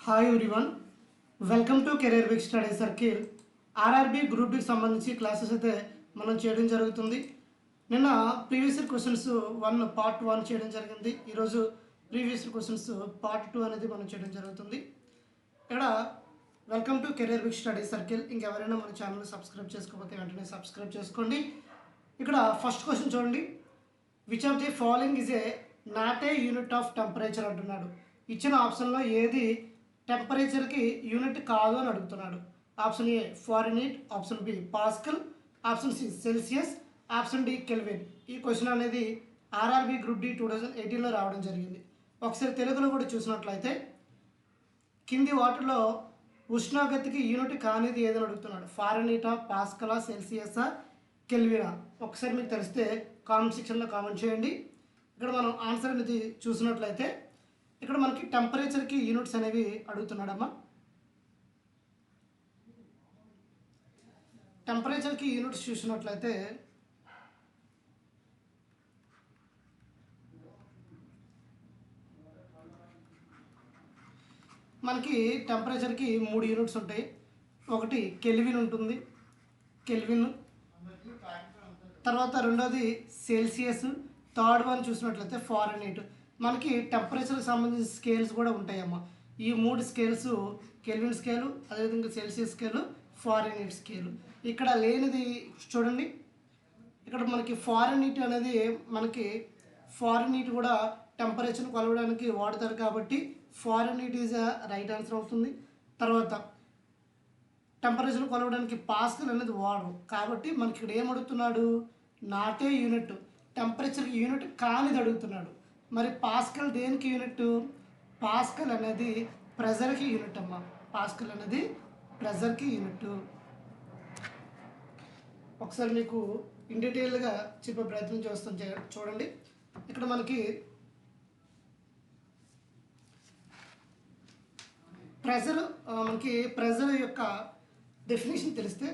Hi everyone, welcome to career big study circle. RRB group బికి సంబంధించి classes అయితే మనం చేయడం జరుగుతుంది. నిన్న ప్రీవియస్ క్వశ్చన్స్ 1 పార్ట్ 1 చేయడం జరిగింది. ఈరోజు ప్రీవియస్ క్వశ్చన్స్ పార్ట్ 2 అనేది మనం చేయడం జరుగుతుంది. ఇక్కడ welcome to career big study circle. ఇంకెవరైనా మన ఛానల్ సబ్స్క్రైబ్ చేసుకోకపోతే వెంటనే సబ్స్క్రైబ్ చేసుకోండి. ఇక్కడ ఫస్ట్ క్వశ్చన్ చూడండి. Which of the following is a not a unit of temperature అంటున్నాడు. ఇచ్చిన ఆప్షన్లో ఏది టెంపరేచర్కి యూనిట్ కాదు అని అడుగుతున్నాడు. Option A Fahrenheit, option B Pascal, option C Celsius, option D Kelvin. ఈ క్వశ్చన్ అనేది ఆర్ఆర్బీ గ్రూప్ డి 2018లో రావడం జరిగింది. ఒకసారి తెలుగులో కూడా చూసినట్లయితే కింది వాటిలో ఉష్ణోగ్రతకి యూనిట్ కానిది ఏదని అడుగుతున్నాడు. ఫారెన్హీటా, పాస్కలా, సెల్సియసా, కెల్వినా? ఒకసారి మీకు తెలిస్తే కామెంట్ సెక్షన్లో కామెంట్ చేయండి. ఇక్కడ మనం ఆన్సర్ అనేది చూసినట్లయితే ఇక్కడ మనకి టెంపరేచర్కి యూనిట్స్ అనేవి అడుగుతున్నాడమ్మా. టెంపరేచర్కి యూనిట్స్ చూసినట్లయితే మనకి టెంపరేచర్కి 3 యూనిట్స్ ఉంటాయి. ఒకటి కెల్విన్ ఉంటుంది, కెల్విన్. తర్వాత రెండోది సెల్సియస్. థర్డ్ వన్ చూసినట్లయితే ఫారెన్హీట్. మనకి టెంపరేచర్కి సంబంధించిన స్కేల్స్ కూడా ఉంటాయమ్మా. ఈ 3 స్కేల్స్ కెల్విన్ స్కేలు, అదేవిధంగా సెల్సియస్ స్కేలు, ఫారెన్హీట్ స్కేలు. ఇక్కడ లేనిది చూడండి. ఇక్కడ మనకి ఫారెన్హీట్ అనేది ఫారెన్హీట్ కూడా టెంపరేచర్ని కొలవడానికి వాడతారు కాబట్టి ఫారెన్హీట్ ఈజ్ రైట్ ఆన్సర్ అవుతుంది. తర్వాత టెంపరేచర్ని కొలవడానికి పాస్కల్ అనేది వాడరు కాబట్టి మనకి ఇక్కడ ఏమడుగుతున్నాడు? నాటే యూనిట్, టెంపరేచర్కి యూనిట్ కానిది అడుగుతున్నాడు. మరి పాస్కల్ దేనికి యూనిట్? పాస్కల్ అనేది ప్రెజర్కి యూనిట్ అమ్మా. పాస్కల్ అనేది ప్రెజర్కి యూనిట్. ఒకసారి మీకు ఇన్ డీటెయిల్గా చెప్పే ప్రయత్నం చేస్తాం. చూడండి. ఇక్కడ మనకి ప్రెజర్ యొక్క డెఫినేషన్ తెలిస్తే,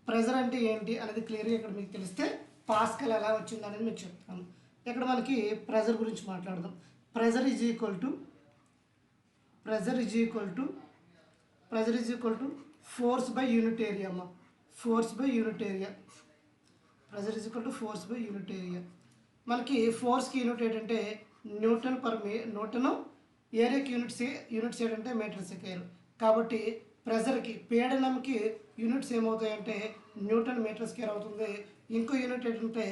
ప్రెజర్ అంటే ఏంటి అనేది క్లియర్గా ఇక్కడ మీకు తెలిస్తే పాస్కల్ ఎలా వచ్చింది అనేది మీకు చెప్తాను. ఇక్కడ మనకి ప్రెజర్ గురించి మాట్లాడదాం. Pressure is equal to force by unit area అమ్మా. Force by unit area. Pressure is equal to force by unit area. మనకి ఫోర్స్కి యూనిట్ ఏంటంటే న్యూటన్ పర్ న్యూటను, ఏరియాకి యూనిట్స్ ఏంటంటే మీటర్ స్క్వేర్. కాబట్టి ప్రెజర్కి, పీడనంకి యూనిట్స్ ఏమవుతాయంటే న్యూటన్ మీటర్ స్క్వేర్ అవుతుంది. ఇంకో యూనిట్ ఏంటంటే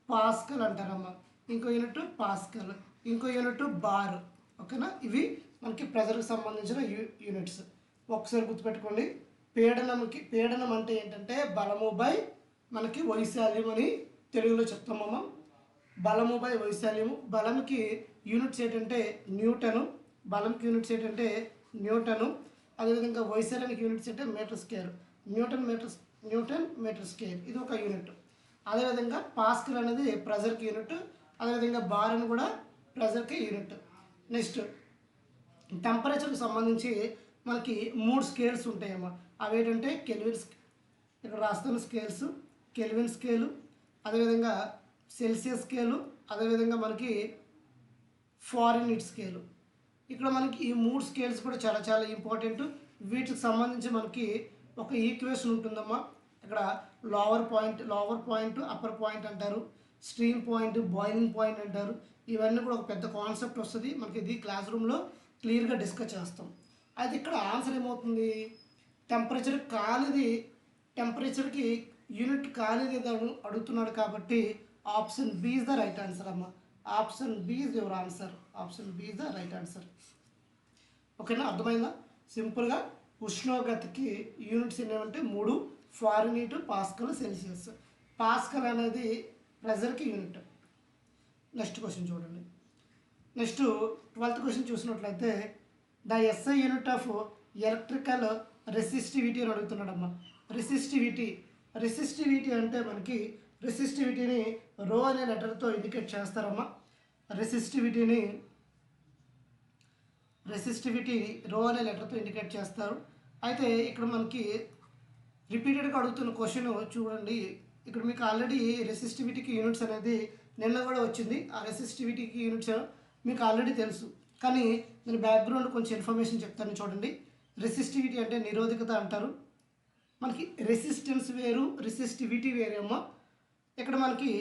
పాస్కల్ అంటారమ్మా. ఇంకో యూనిట్ పాస్కల్, ఇంకో యూనిట్ బార్. ఓకేనా? ఇవి మనకి ప్రెజర్కి సంబంధించిన యూనిట్స్. ఒకసారి గుర్తుపెట్టుకోండి. పీడనం అంటే ఏంటంటే బలము బై మనకి వైశాల్యం అని తెలుగులో చెప్తామమ్మా. బలము బై వైశాల్యము. బలంకి యూనిట్స్ ఏంటంటే న్యూటను, అదేవిధంగా వైశాల్యానికి యూనిట్స్ అంటే metre square. Newton metre square ఇది ఒక యూనిట్. అదేవిధంగా పాస్కల్ అనేది ప్రెజర్కి యూనిట్, అదేవిధంగా బార్ అని కూడా ప్రెజర్కి యూనిట్. నెక్స్ట్ టెంపరేచర్కి సంబంధించి మనకి 3 స్కేల్స్ ఉంటాయమ్మా. అవి ఏంటంటే ఇక్కడ రాస్తున్న స్కేల్స్ కెల్విన్ స్కేలు, అదేవిధంగా సెల్సియస్ స్కేలు, అదేవిధంగా మనకి ఫారెన్హీట్ స్కేలు. ఇక్కడ మనకి ఈ 3 స్కేల్స్ కూడా చాలా చాలా ఇంపార్టెంట్. వీటికి సంబంధించి మనకి ఒక ఈక్వేషన్ ఉంటుందమ్మా. ఇక్కడ లోవర్ పాయింట్ అప్పర్ పాయింట్ అంటారు, స్ట్రీమ్ పాయింట్, బాయిలింగ్ పాయింట్ అంటారు. ఇవన్నీ కూడా ఒక పెద్ద కాన్సెప్ట్ వస్తుంది మనకి. ఇది క్లాస్ రూమ్లో క్లియర్గా డిస్కస్ చేస్తాం. అయితే ఇక్కడ ఆన్సర్ ఏమవుతుంది? టెంపరేచర్కి యూనిట్ కానిది అడుగుతున్నాడు కాబట్టి option B is the right answer అమ్మా. Option B is your answer. Option B is the right answer. ఓకేనా? అర్థమైందా? సింపుల్గా ఉష్ణోగ్రతకి యూనిట్స్ ఏమంటే 3: ఫారెన్హీట్, పాస్కల్, సెల్సియస్. పాస్కల్ అనేది ప్రెజర్కి యూనిట్. నెక్స్ట్ క్వశ్చన్ చూడండి. నెక్స్ట్ 12th క్వశ్చన్ చూసినట్లయితే the SI unit of electrical resistivity అని అడుగుతున్నాడమ్మా. Resistivity అంటే మనకి రెసిస్టివిటీని రో అనే లెటర్తో ఇండికేట్ చేస్తారమ్మా. రెసిస్టివిటీ రో అనే లెటర్తో ఇండికేట్ చేస్తారు. అయితే ఇక్కడ మనకి రిపీటెడ్గా అడుగుతున్న క్వశ్చన్ చూడండి. ఇక్కడ మీకు ఆల్రెడీ రెసిస్టివిటీకి యూనిట్స్ అనేది నిన్న కూడా వచ్చింది. ఆ రెసిస్టివిటీకి యూనిట్స్ మీకు ఆల్రెడీ తెలుసు. కానీ నేను బ్యాక్గ్రౌండ్ కొంచెం ఇన్ఫర్మేషన్ చెప్తాను చూడండి. రెసిస్టివిటీ అంటే నిరోధకత అంటారు. మనకి రెసిస్టెన్స్ వేరు, రెసిస్టివిటీ వేరేమో. ఇక్కడ మనకి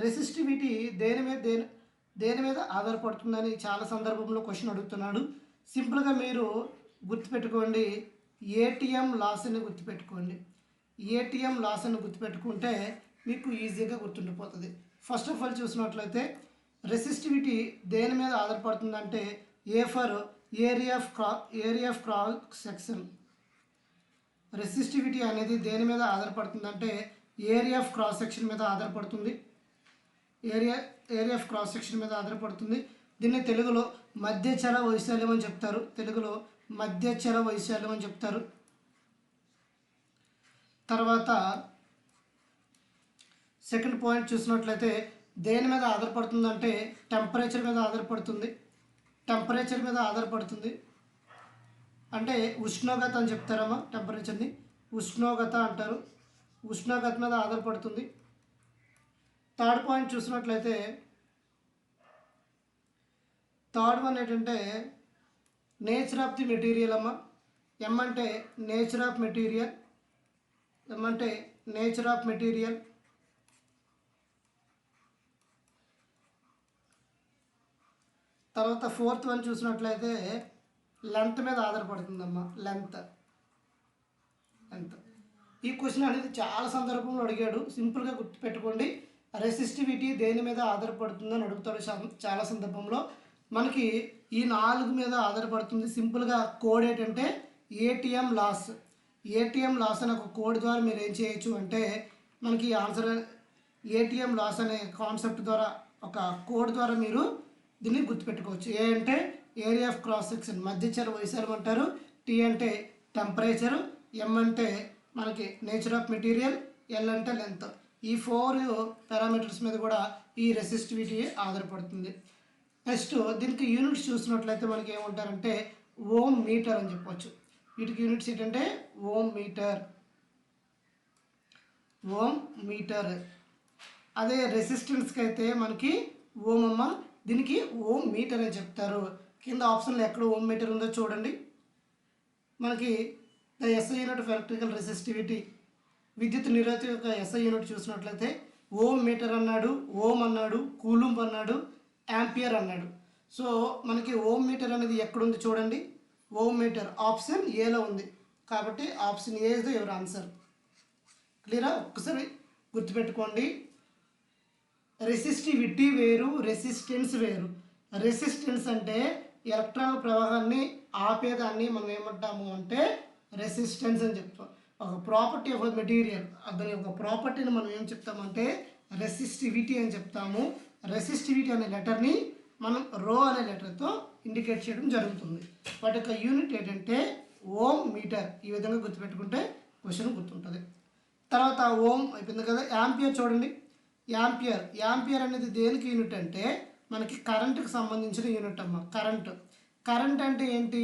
రెసిస్టివిటీ దేని మీద ఆధారపడుతుందని చాలా సందర్భంలో క్వశ్చన్ అడుగుతున్నాడు. సింపుల్గా మీరు గుర్తుపెట్టుకోండి, ఏటీఎం లాస్ అని గుర్తుపెట్టుకోండి. ఏటీఎం లాస్ అని గుర్తుపెట్టుకుంటే మీకు ఈజీగా గుర్తుండిపోతుంది. ఫస్ట్ ఆఫ్ ఆల్ చూసినట్లయితే రెసిస్టివిటీ దేని మీద ఆధారపడుతుందంటే A for area of cross section. Resistivity అనేది దేని మీద ఆధారపడుతుందంటే ఏరియా ఆఫ్ క్రాస్ సెక్షన్ మీద ఆధారపడుతుంది. ఏరియా ఆఫ్ క్రాస్ సెక్షన్ మీద ఆధారపడుతుంది. దీన్ని తెలుగులో మధ్యచర వైశాల్యం అని చెప్తారు. తెలుగులో మధ్యచర వైశాల్యం అని చెప్తారు. తర్వాత సెకండ్ పాయింట్ చూసినట్లయితే దేని మీద ఆధారపడుతుందంటే టెంపరేచర్ మీద ఆధారపడుతుంది. టెంపరేచర్ మీద ఆధారపడుతుంది అంటే ఉష్ణోగ్రత అని చెప్తారమ్మా. టెంపరేచర్ని ఉష్ణోగ్రత అంటారు. ఉష్ణోగ్రత మీద ఆధారపడుతుంది. థర్డ్ పాయింట్ చూసినట్లయితే థర్డ్ వన్ ఏంటంటే నేచర్ ఆఫ్ ది మెటీరియల్ అమ్మ. ఎం అంటే నేచర్ ఆఫ్ మెటీరియల్. ఎం అంటే నేచర్ ఆఫ్ మెటీరియల్. తర్వాత ఫోర్త్ వన్ చూసినట్లయితే లెంత్ మీద ఆధారపడుతుందమ్మా. లెంత్. ఈ క్వశ్చన్ అనేది చాలా సందర్భంలో అడిగాడు. సింపుల్గా గుర్తుపెట్టుకోండి, రెసిస్టివిటీ దేని మీద ఆధారపడుతుందని అడుగుతాడు చాలా సందర్భంలో. మనకి ఈ 4 మీద ఆధారపడుతుంది. సింపుల్గా కోడ్ ఏంటంటే ఏటీఎం లాస్. ఏటీఎం లాస్ అనే ఒక కోడ్ ద్వారా మీరు ఏం చేయొచ్చు అంటే మనకి ఆన్సర్ ఏటీఎం లాస్ అనే కాన్సెప్ట్ ద్వారా, ఒక కోడ్ ద్వారా మీరు దీన్ని గుర్తుపెట్టుకోవచ్చు. ఏ అంటే ఏరియా ఆఫ్ క్రాస్ సెక్షన్, మధ్యచర వైశాల్యం అంటారు. టీ అంటే టెంపరేచరు, ఎం అంటే మనకి నేచర్ ఆఫ్ మెటీరియల్, ఎల్ అంటే లెంత్. ఈ 4 పారామీటర్స్ మీద కూడా ఈ రెసిస్టివిటీ ఆధారపడుతుంది. నెక్స్ట్ దీనికి యూనిట్స్ చూసినట్లయితే మనకి ఏమంటారంటే ఓమ్ మీటర్ అని చెప్పవచ్చు. వీటికి యూనిట్స్ ఏంటంటే ఓమ్ మీటర్. Ohm meter. అదే రెసిస్టెన్స్కి అయితే మనకి ఓమ్ అమ్మ. దీనికి ఓమ్ మీటర్ అని చెప్తారు. కింద ఆప్షన్లో ఎక్కడ ఓమ్ మీటర్ ఉందో చూడండి. మనకి the SI unit of electrical resistivity, విద్యుత్ నిరోధక యొక్క ఎస్ఐ యూనిట్ చూసినట్లయితే ఓమ్ మీటర్ అన్నాడు, ఓమ్ అన్నాడు, కూలుంబ్ అన్నాడు, యాంపియర్ అన్నాడు. సో మనకి ఓమ్ మీటర్ అనేది ఎక్కడుంది చూడండి. ఓమ్ మీటర్ ఆప్షన్ ఏలో ఉంది. కాబట్టి option A is the your answer. క్లియరా? ఒక్కసారి గుర్తుపెట్టుకోండి, రెసిస్టివిటీ వేరు, రెసిస్టెన్స్ వేరు. రెసిస్టెన్స్ అంటే ఎలక్ట్రాన్ ప్రవాహాన్ని ఆపేదాన్ని మనం ఏమంటాము అంటే రెసిస్టెన్స్ అని చెప్తాం. ఒక ప్రాపర్టీ ఆఫ్ మెటీరియల్, దాని యొక్క ప్రాపర్టీని మనం ఏం చెప్తామంటే రెసిస్టివిటీ అని చెప్తాము. రెసిస్టివిటీ అనే లెటర్ని మనం రో అనే లెటర్తో ఇండికేట్ చేయడం జరుగుతుంది. వాటి యొక్క యూనిట్ ఏంటంటే ఓమ్ మీటర్. ఈ విధంగా గుర్తుపెట్టుకుంటే క్వశ్చన్ గుర్తుంటుంది. తర్వాత ఓమ్ అయిపోయింది కదా. యాంపియర్ చూడండి. యాంపియర్ అనేది దేనికి యూనిట్ అంటే మనకి కరెంటుకి సంబంధించిన యూనిట్ అమ్మ. కరెంట్ అంటే ఏంటి?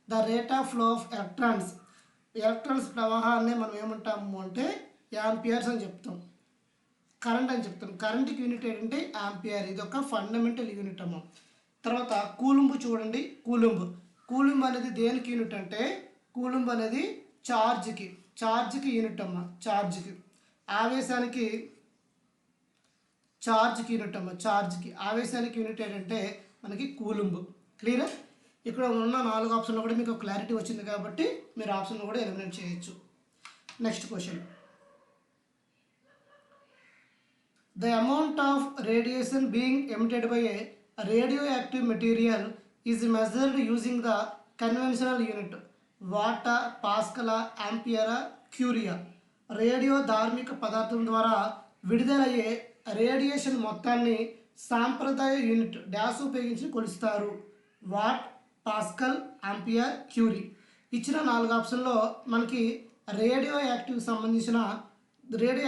The rate of flow of electrons ప్రవాహాన్ని మనం ఏమంటాము అంటే యాంపియర్స్ అని చెప్తాం. కరెంట్ అని చెప్తాం. కరెంట్కి యూనిట్ ఏంటంటే యాంపియర్. ఇది ఒక ఫండమెంటల్ యూనిట్ అమ్మ. తర్వాత కూలుంబ్ చూడండి. కూలుంబ్ అనేది దేనికి యూనిట్ అంటే కూలుంబ్ అనేది ఛార్జ్కి యూనిట్ అమ్మ. ఆవేశానికి యూనిట్ అమ్మ. ఆవేశానికి యూనిట్ ఏంటంటే మనకి కూలుంబ్. క్లియర్? ఇక్కడ ఉన్న 4 ఆప్షన్లో కూడా మీకు క్లారిటీ వచ్చింది కాబట్టి మీరు ఆప్షన్ కూడా ఎలిమినేట్ చేయొచ్చు. Next question, the amount of radiation being emitted by A radio active material is measured using the conventional unit వాటా, పాస్కలా, యాంపియరా, క్యూరియా. రేడియో ధార్మిక పదార్థం ద్వారా విడుదలయ్యే రేడియేషన్ మొత్తాన్ని సాంప్రదాయ యూనిట్ డాష్ ఉపయోగించి కొలుస్తారు. What, pascal, ampere, Curie. ఇచ్చిన 4 ఆప్షన్లో మనకి రేడియో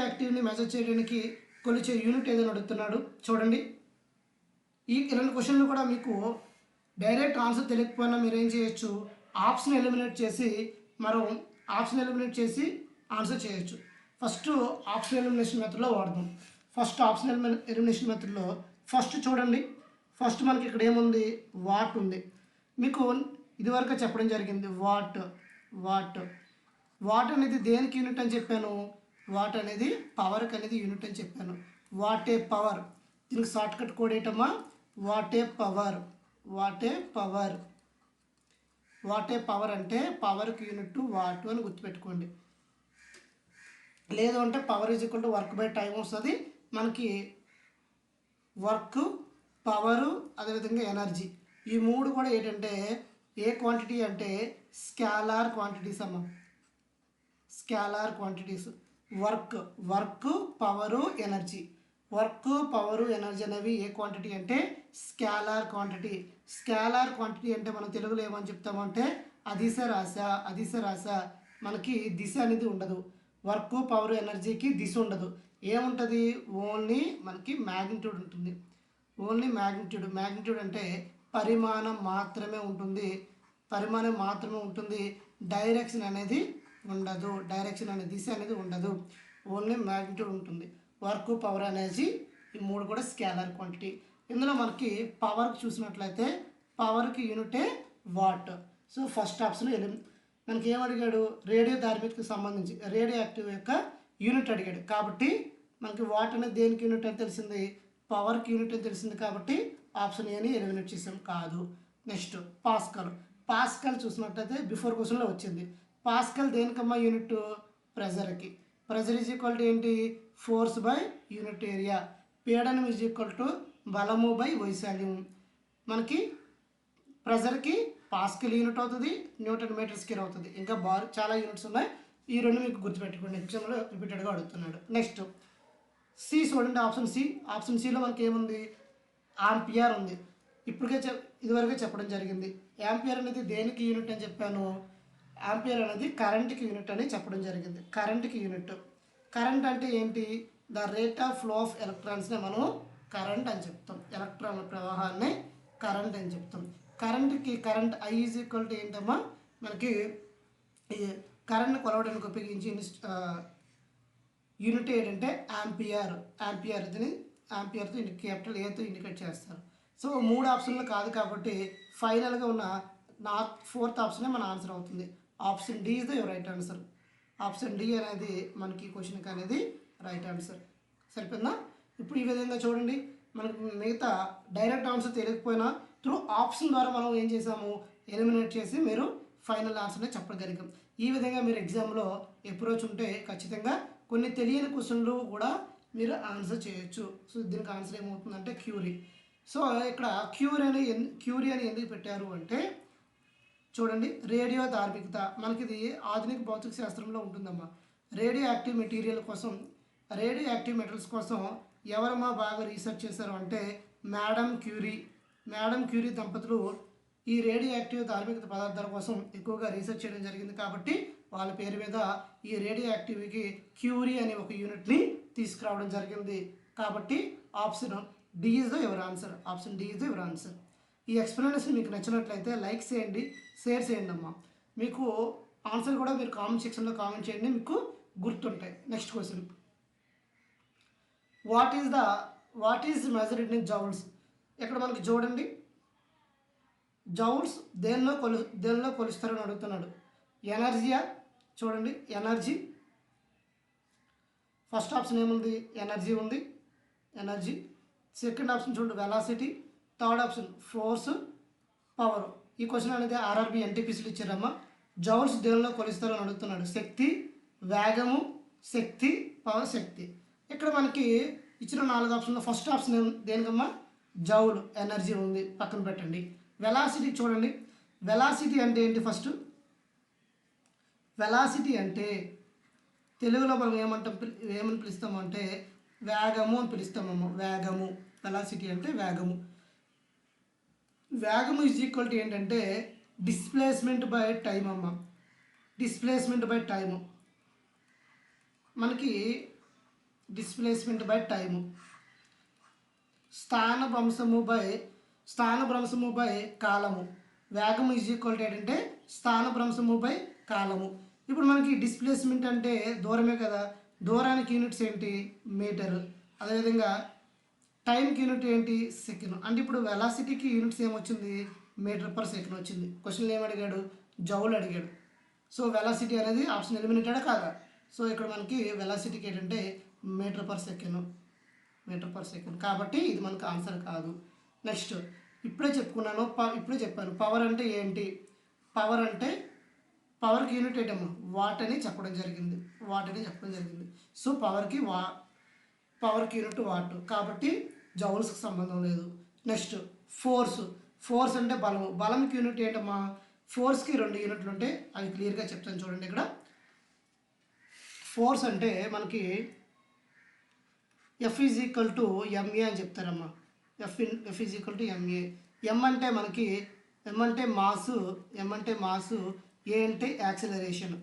యాక్టివ్ని మెజర్ చేయడానికి కొలిచే యూనిట్ ఏదైనా అడుగుతున్నాడు చూడండి. ఈ 2 క్వశ్చన్లు కూడా మీకు డైరెక్ట్ ఆన్సర్ తెలియకపోయినా మీరు ఏం చేయొచ్చు, ఆప్షన్ ఎలిమినేట్ చేసి ఆన్సర్ చేయొచ్చు. ఫస్ట్ ఆప్షన్ ఎలిమినేషన్ మెథడ్లో వాడదాం. ఫస్ట్ ఆప్షన్ ఎలిమినేషన్ మెథడ్లో ఫస్ట్ చూడండి. ఫస్ట్ మనకి ఇక్కడ ఏముంది, వాట్ ఉంది. మీకు ఇదివరకు చెప్పడం జరిగింది వాట్. వాట్ వాట్ అనేది దేనికి యూనిట్ అని చెప్పాను, వాట్ అనేది పవర్కి అనేది యూనిట్ అని చెప్పాను. వాట్ ఏ పవర్, దీనికి షార్ట్ కట్ కోడ్ ఏంటమ్మా, what a power. What a power. What a power అంటే పవర్కి యూనిట్ వాట్ అని గుర్తుపెట్టుకోండి. లేదు అంటే power is equal to work by time వస్తుంది మనకి. వర్క్, పవరు, అదేవిధంగా ఎనర్జీ, ఈ మూడు కూడా ఏంటంటే ఏ క్వాంటిటీ అంటే స్కేలార్ క్వాంటిటీస్ అమ్మ. Scalar quantities. Work, power, energy. Work, power, energy అనేవి ఏ క్వాంటిటీ అంటే స్కేలార్ క్వాంటిటీ. స్కేలార్ క్వాంటిటీ అంటే మనం తెలుగులో ఏమని చెప్తామంటే అదిశ రాశ. మనకి దిశ అనేది ఉండదు. వర్క్, పవర్, ఎనర్జీకి దిశ ఉండదు. ఏముంటుంది, ఓన్లీ మనకి మ్యాగ్నిట్యూడ్ ఉంటుంది. ఓన్లీ మ్యాగ్నిట్యూడ్ అంటే పరిమాణం మాత్రమే ఉంటుంది. డైరెక్షన్ అనేది ఉండదు. దిశ అనేది ఉండదు. ఓన్లీ మ్యాగ్నిట్యూడ్ ఉంటుంది. వర్క్, పవర్, ఎనర్జీ ఈ మూడు కూడా స్కేలార్ క్వాంటిటీ. ఇందులో మనకి పవర్కి చూసినట్లయితే పవర్కి యూనిటే వాట్. సో ఫస్ట్ ఆప్షన్ మనకి ఏమడిగాడు, రేడియో ధార్మికకు సంబంధించి రేడియో యాక్టివ్ యొక్క యూనిట్ అడిగాడు. కాబట్టి మనకి వాట్ అనేది దేనికి యూనిట్ అని తెలిసింది, పవర్కి యూనిట్ అని తెలిసింది. కాబట్టి ఆప్షన్ ఏని ఎలిమినేట్ చేసాం, కాదు. నెక్స్ట్ పాస్కల్ చూసినట్లయితే బిఫోర్ క్వశ్చన్లో వచ్చింది. పాస్కల్ దేనికమ్మా యూనిట్, ప్రెజర్కి. ప్రెజర్ ఈజ్ ఈక్వల్ టు ఏంటి, ఫోర్స్ బై యూనిట్ ఏరియా. పీడనం ఈజ్ ఈక్వల్ టు బలము బై వైశాల్యం. మనకి ప్రెజర్కి పాస్కల్ యూనిట్ అవుతుంది, న్యూటన్ మీటర్ స్క్వేర్ అవుతుంది. ఇంకా చాలా యూనిట్స్ ఉన్నాయి. ఈ రెండు మీకు గుర్తుపెట్టుకోండి, ఎగ్జామ్లో రిపీటెడ్గా అడుగుతున్నాడు. నెక్స్ట్ సి చూడండి, ఆప్షన్ సిలో మనకి ఏముంది, ఆంపియర్ ఉంది. ఇదివరకే చెప్పడం జరిగింది. యాంపియర్ అనేది దేనికి యూనిట్ అని చెప్పాను, యాంపియర్ అనేది కరెంట్కి యూనిట్ అని చెప్పడం జరిగింది. కరెంట్కి యూనిట్. కరెంట్ అంటే ఏంటి, the rate of flow of ఎలక్ట్రాన్స్ని మనం కరెంట్ అని చెప్తాం. ఎలక్ట్రాన్ల ప్రవాహాన్ని కరెంట్ అని చెప్తాం. Current I is equal to ఏంటమ్మా, మనకి ఈ కరెంట్ కొలవడానికి ఉపయోగించి యూనిట్ ఏంటంటే యాంపియర్. దీన్ని యాంపియర్తో క్యాపిటల్ ఏతో ఇండికేట్ చేస్తారు. సో మూడు ఆప్షన్లు కాదు కాబట్టి ఫైనల్గా ఉన్న ఫోర్త్ ఆప్షనే మన ఆన్సర్ అవుతుంది. Option D is the right answer. Option D అనేది మనకి క్వశ్చన్కి అనేది రైట్ ఆన్సర్. సరిపోయిందా? ఇప్పుడు ఈ విధంగా చూడండి, మనకు మిగతా డైరెక్ట్ ఆన్సర్ తెలియకపోయినా త్రూ ఆప్షన్ ద్వారా మనం ఏం చేసాము, ఎలిమినేట్ చేసి మీరు ఫైనల్ ఆన్సర్ని చెప్పగలిగాం. ఈ విధంగా మీరు ఎగ్జామ్లో అప్రోచ్ ఉంటే ఖచ్చితంగా కొన్ని తెలియని క్వశ్చన్లు కూడా మీరు ఆన్సర్ చేయొచ్చు. సో దీనికి ఆన్సర్ ఏమవుతుందంటే క్యూరీ. సో ఇక్కడ క్యూరీ అని ఎందుకు పెట్టారు అంటే చూడండి, రేడియో ధార్మికత మనకి ఇది ఆధునిక భౌతిక శాస్త్రంలో ఉంటుందమ్మా. రేడియో యాక్టివ్ మెటీరియల్స్ కోసం ఎవరమ్మా బాగా రీసెర్చ్ చేశారు అంటే మేడం క్యూరీ దంపతులు ఈ రేడియో యాక్టివ్ ధార్మికత పదార్థాల కోసం ఎక్కువగా రీసెర్చ్ చేయడం జరిగింది. కాబట్టి వాళ్ళ పేరు మీద ఈ రేడియో యాక్టివ్కి క్యూరీ అనే ఒక యూనిట్ని తీసుకురావడం జరిగింది. కాబట్టి option D is the your answer. Option D is the your answer. ఈ ఎక్స్ప్లెనేషన్ మీకు నచ్చినట్లయితే లైక్ చేయండి, షేర్ చేయండి అమ్మా. మీకు ఆన్సర్ కూడా మీరు కామెంట్ సెక్షన్లో కామెంట్ చేయండి, మీకు గుర్తుంటాయి. Next question, what is measured in joules. ఇక్కడ మనకి చూడండి, జౌల్స్ దేనిలో కొలుస్తారని అడుగుతున్నాడు. ఎనర్జీయా, చూడండి ఎనర్జీ. ఫస్ట్ ఆప్షన్ ఏముంది, ఎనర్జీ ఉంది. సెకండ్ ఆప్షన్ చూడండి velocity. Third option force, power. ఈ క్వశ్చన్ అనేది ఆర్ఆర్బి ఎన్టీపీసీలు ఇచ్చారమ్మా. జౌల్స్ దేనిలో కొలుస్తారని అడుగుతున్నాడు. శక్తి, వేగము, పవర్, శక్తి. ఇక్కడ మనకి ఇచ్చిన 4 ఆప్షన్లో ఫస్ట్ ఆప్షన్ దేనికమ్మా, జౌల్ ఎనర్జీ ఉంది, పక్కన పెట్టండి. వెలాసిటీ చూడండి, వెలాసిటీ అంటే ఏంటి, ఫస్ట్ వెలాసిటీ అంటే తెలుగులో మనం ఏమని పిలుస్తామంటే వేగము అని పిలుస్తామమ్మా. వెలాసిటీ అంటే వేగము ఈజ్ ఈక్వల్ టు ఏంటంటే డిస్ప్లేస్మెంట్ బై టైం అమ్మ. మనకి డిస్ప్లేస్మెంట్ బై టైము. స్థానభ్రంశము బై కాలము. వేగము ఈజ్ ఈక్వల్ టు ఏంటంటే స్థానభ్రంశము బై కాలము. ఇప్పుడు మనకి డిస్ప్లేస్మెంట్ అంటే దూరమే కదా, దూరానికి యూనిట్స్ ఏంటి, మీటర్. అదేవిధంగా టైంకి యూనిట్ ఏంటి సెకండ్. అంటే ఇప్పుడు వెలాసిటీకి యూనిట్స్ ఏమొచ్చింది మీటర్ పర్ సెకండ్ వచ్చింది. క్వశ్చన్లు ఏమి అడిగాడు జౌల్ అడిగాడు. సో వెలాసిటీ అనేది ఆప్షన్ ఎలిమినేటెడ్ కాదా. సో ఇక్కడ మనకి వెలాసిటీకి ఏంటంటే metre per second, metre per second. కాబట్టి ఇది మనకు ఆన్సర్ కాదు. నెక్స్ట్ ఇప్పుడే చెప్పుకున్నాను, ఇప్పుడే చెప్పాను పవర్ అంటే ఏంటి. పవర్ అంటే పవర్కి యూనిట్ ఏంటమ్మా వాట్ అని చెప్పడం జరిగింది, వాట్ అని చెప్పడం జరిగింది. సో పవర్కి యూనిట్ వాట్, కాబట్టి జౌల్స్కి సంబంధం లేదు. Next force. ఫోర్స్ అంటే బలము, బలంకి యూనిట్ ఏంటమ్మా ఫోర్స్కి 2 యూనిట్లు ఉంటాయి, అవి క్లియర్గా చెప్తాను చూడండి. ఇక్కడ ఫోర్స్ అంటే మనకి F is equal to M A అని చెప్తారమ్మా. F is equal to M A. M అంటే మనకి ఎం అంటే మాసు, ఎం అంటే మాసు, ఏ అంటే యాక్సిలరేషన్,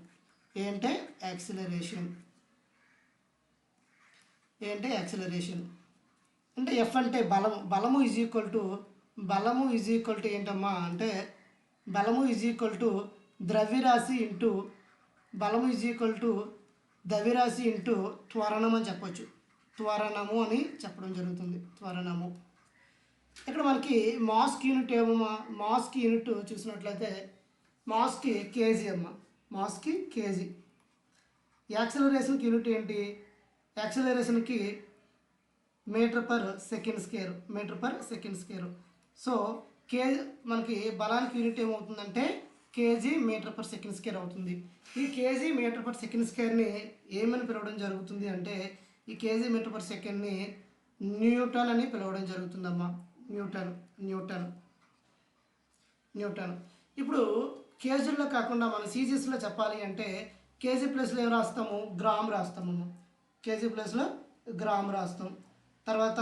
ఏ అంటే యాక్సిలరేషన్, ఏ అంటే యాక్సిలరేషన్. అంటే ఎఫ్ అంటే బలము, బలము ఈజ్ ఈక్వల్ టు, బలము ఈజ్ ఈక్వల్ టు ఏంటమ్మా అంటే బలము ఈజ్ ఈక్వల్ టు ద్రవ్యరాశి ఇంటూ, బలము ఈజ్ ఈక్వల్ టు ద్రవ్యరాశి ఇంటూ త్వరణం అని చెప్పొచ్చు, త్వరణము అని చెప్పడం జరుగుతుంది, త్వరణము. ఇక్కడ మనకి మాస్కి యూనిట్ ఏమమ్మా, మాస్కి యూనిట్ చూసినట్లయితే మాస్కి కేజీ అమ్మ, మాస్కి కేజీ. యాక్సిలరేషన్కి యూనిట్ ఏంటి, యాక్సిలరేషన్కి metre per second square, metre per second square. So మనకి బలానికి యూనిట్ ఏమవుతుందంటే K G metre per second square అవుతుంది. ఈ కేజీ మీటర్ పర్ సెకండ్ స్క్వేర్ని ఏమని పిలవడం జరుగుతుంది అంటే ఈ కేజీ మీటర్ పర్ సెకండ్ని న్యూటన్ అని పిలవడం జరుగుతుందమ్మా, న్యూటన్, న్యూటన్, న్యూటన్. ఇప్పుడు కేజీల్లో కాకుండా మనం సీజీస్లో చెప్పాలి అంటే కేజీ ప్లేస్లో ఏం రాస్తాము గ్రామ్ రాస్తాము, కేజీ ప్లేస్లో గ్రామ్ రాస్తాం. తర్వాత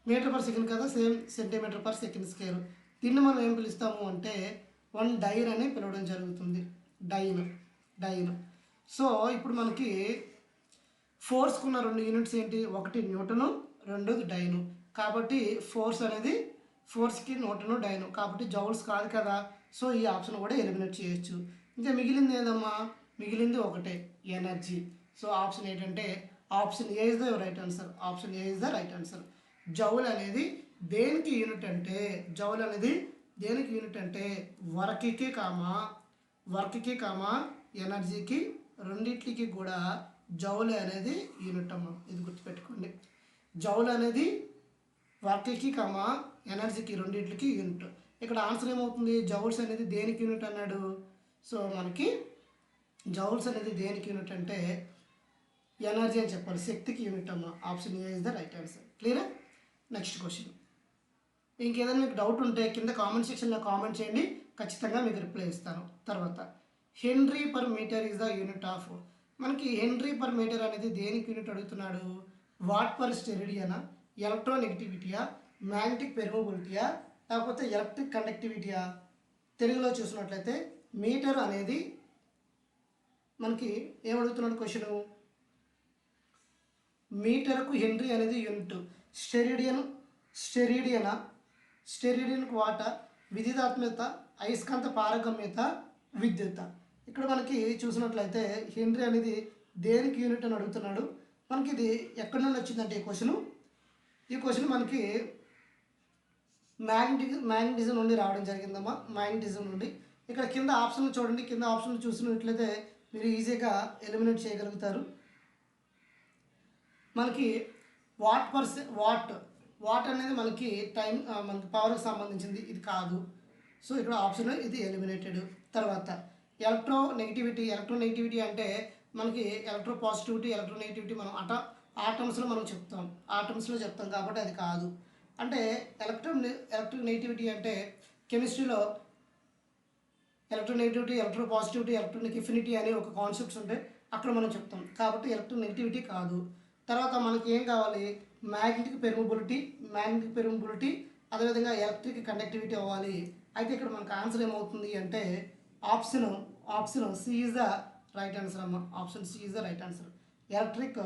మీటర్ పర్ సెకండ్ కదా same centimetre per second square. దీన్ని మనం ఏం పిలుస్తాము అంటే 1 డైన్ అని పిలవడం జరుగుతుంది, డైన్, డైన్. సో ఇప్పుడు మనకి ఫోర్స్కున్న 2 యూనిట్స్ ఏంటి, ఒకటి న్యూటను, రెండోది డైను. కాబట్టి ఫోర్స్ అనేది ఫోర్స్కి న్యూటను డైను, కాబట్టి జౌల్స్ కాదు కదా. సో ఈ ఆప్షన్ కూడా ఎలిమినేట్ చేయొచ్చు. ఇంకా మిగిలింది ఏదమ్మా, మిగిలింది ఒకటే ఎనర్జీ. సో ఆప్షన్ ఏంటంటే option A is the right answer, option A is the right answer. Joule అనేది దేనికి యూనిట్ అంటే, జౌల్ అనేది దేనికి యూనిట్ అంటే వర్క్కి కామా, వర్క్కి కామా ఎనర్జీకి, రెండిట్లకి కూడా జౌల్ అనేది యూనిట్ అమ్మ, ఇది గుర్తుపెట్టుకోండి. జౌల్ అనేది వర్క్కి కామా ఎనర్జీకి, రెండిట్లకి యూనిట్. ఇక్కడ ఆన్సర్ ఏమవుతుంది జౌల్స్ అనేది దేనికి యూనిట్ అన్నాడు. సో మనకి జౌల్స్ అనేది దేనికి యూనిట్ అంటే ఎనర్జీ అని చెప్పాలి, శక్తికి యూనిట్ అమ్మ. Option A is the right answer. క్లియరా. Next question. ఇంకేదైనా మీకు డౌట్ ఉంటే కింద కామెంట్ సెక్షన్లో కామెంట్ చేయండి, ఖచ్చితంగా మీకు రిప్లై ఇస్తాను. తర్వాత henry per metre is the unit of, మనకి హెన్రీ పర్ మీటర్ అనేది దేనికి యూనిట్ అడుగుతున్నాడు, వాట్ పర్ స్టెరిడియనా, ఎలక్ట్రోనెగటివిటీయా, మ్యాగ్నెటిక్ పెర్మబిలిటీయా, లేకపోతే ఎలక్ట్రిక్ కండక్టివిటీయా. తెలుగులో చూసినట్లయితే మీటర్ అనేది మనకి ఏమడుగుతున్నాడు క్వశ్చను, మీటర్కు హెన్రీ అనేది యూనిట్. స్టెరిడియనా, స్టెరిడియన్కు వాట, విద్యుదాత్మకత, అయస్కాంత పారగమ్యత, విద్యుత్. ఇక్కడ మనకి చూసినట్లయితే హెన్రీ అనేది దేనికి యూనిట్ అని అడుగుతున్నాడు. మనకి ఇది ఎక్కడి నుండి వచ్చిందంటే ఈ క్వశ్చన్ మనకి మ్యాగ్నెటిజం నుండి రావడం జరిగిందమ్మా, మ్యాగ్నెటిజం నుండి. ఇక్కడ కింద ఆప్షన్లు చూడండి, కింద ఆప్షన్లు చూసినట్లయితే మీరు ఈజీగా ఎలిమినేట్ చేయగలుగుతారు. మనకి వాట్ అనేది మనకి టైం, మనకి పవర్కి సంబంధించింది, ఇది కాదు. సో ఇక్కడ ఆప్షన్ ఇది ఎలిమినేటెడ్. తర్వాత ఎలక్ట్రోనెగటివిటీ అంటే మనకి ఎలక్ట్రోపాజిటివిటీ, ఎలక్ట్రోనెగటివిటీ మనం ఆటమ్స్లో మనం చెప్తాం, ఆటమ్స్లో చెప్తాం కాబట్టి అది కాదు. అంటే ఎలక్ట్రోనెగటివిటీ అంటే కెమిస్ట్రీలో ఎలక్ట్రోనెగటివిటీ, ఎలక్ట్రోపాజిటివిటీ, ఎలక్ట్రానిక్ ఎఫినిటీ అనే ఒక కాన్సెప్ట్స్ ఉంటాయి, అక్కడ మనం చెప్తాం కాబట్టి ఎలక్ట్రోనెగటివిటీ కాదు. తర్వాత మనకి ఏం కావాలి, మ్యాగ్నెటిక్ పెర్మిబిలిటీ, అదేవిధంగా ఎలక్ట్రిక్ కండక్టివిటీ అవ్వాలి. అయితే ఇక్కడ మనకు ఆన్సర్ ఏమవుతుంది అంటే option C is the right answer అమ్మ, option C is the right answer. Electric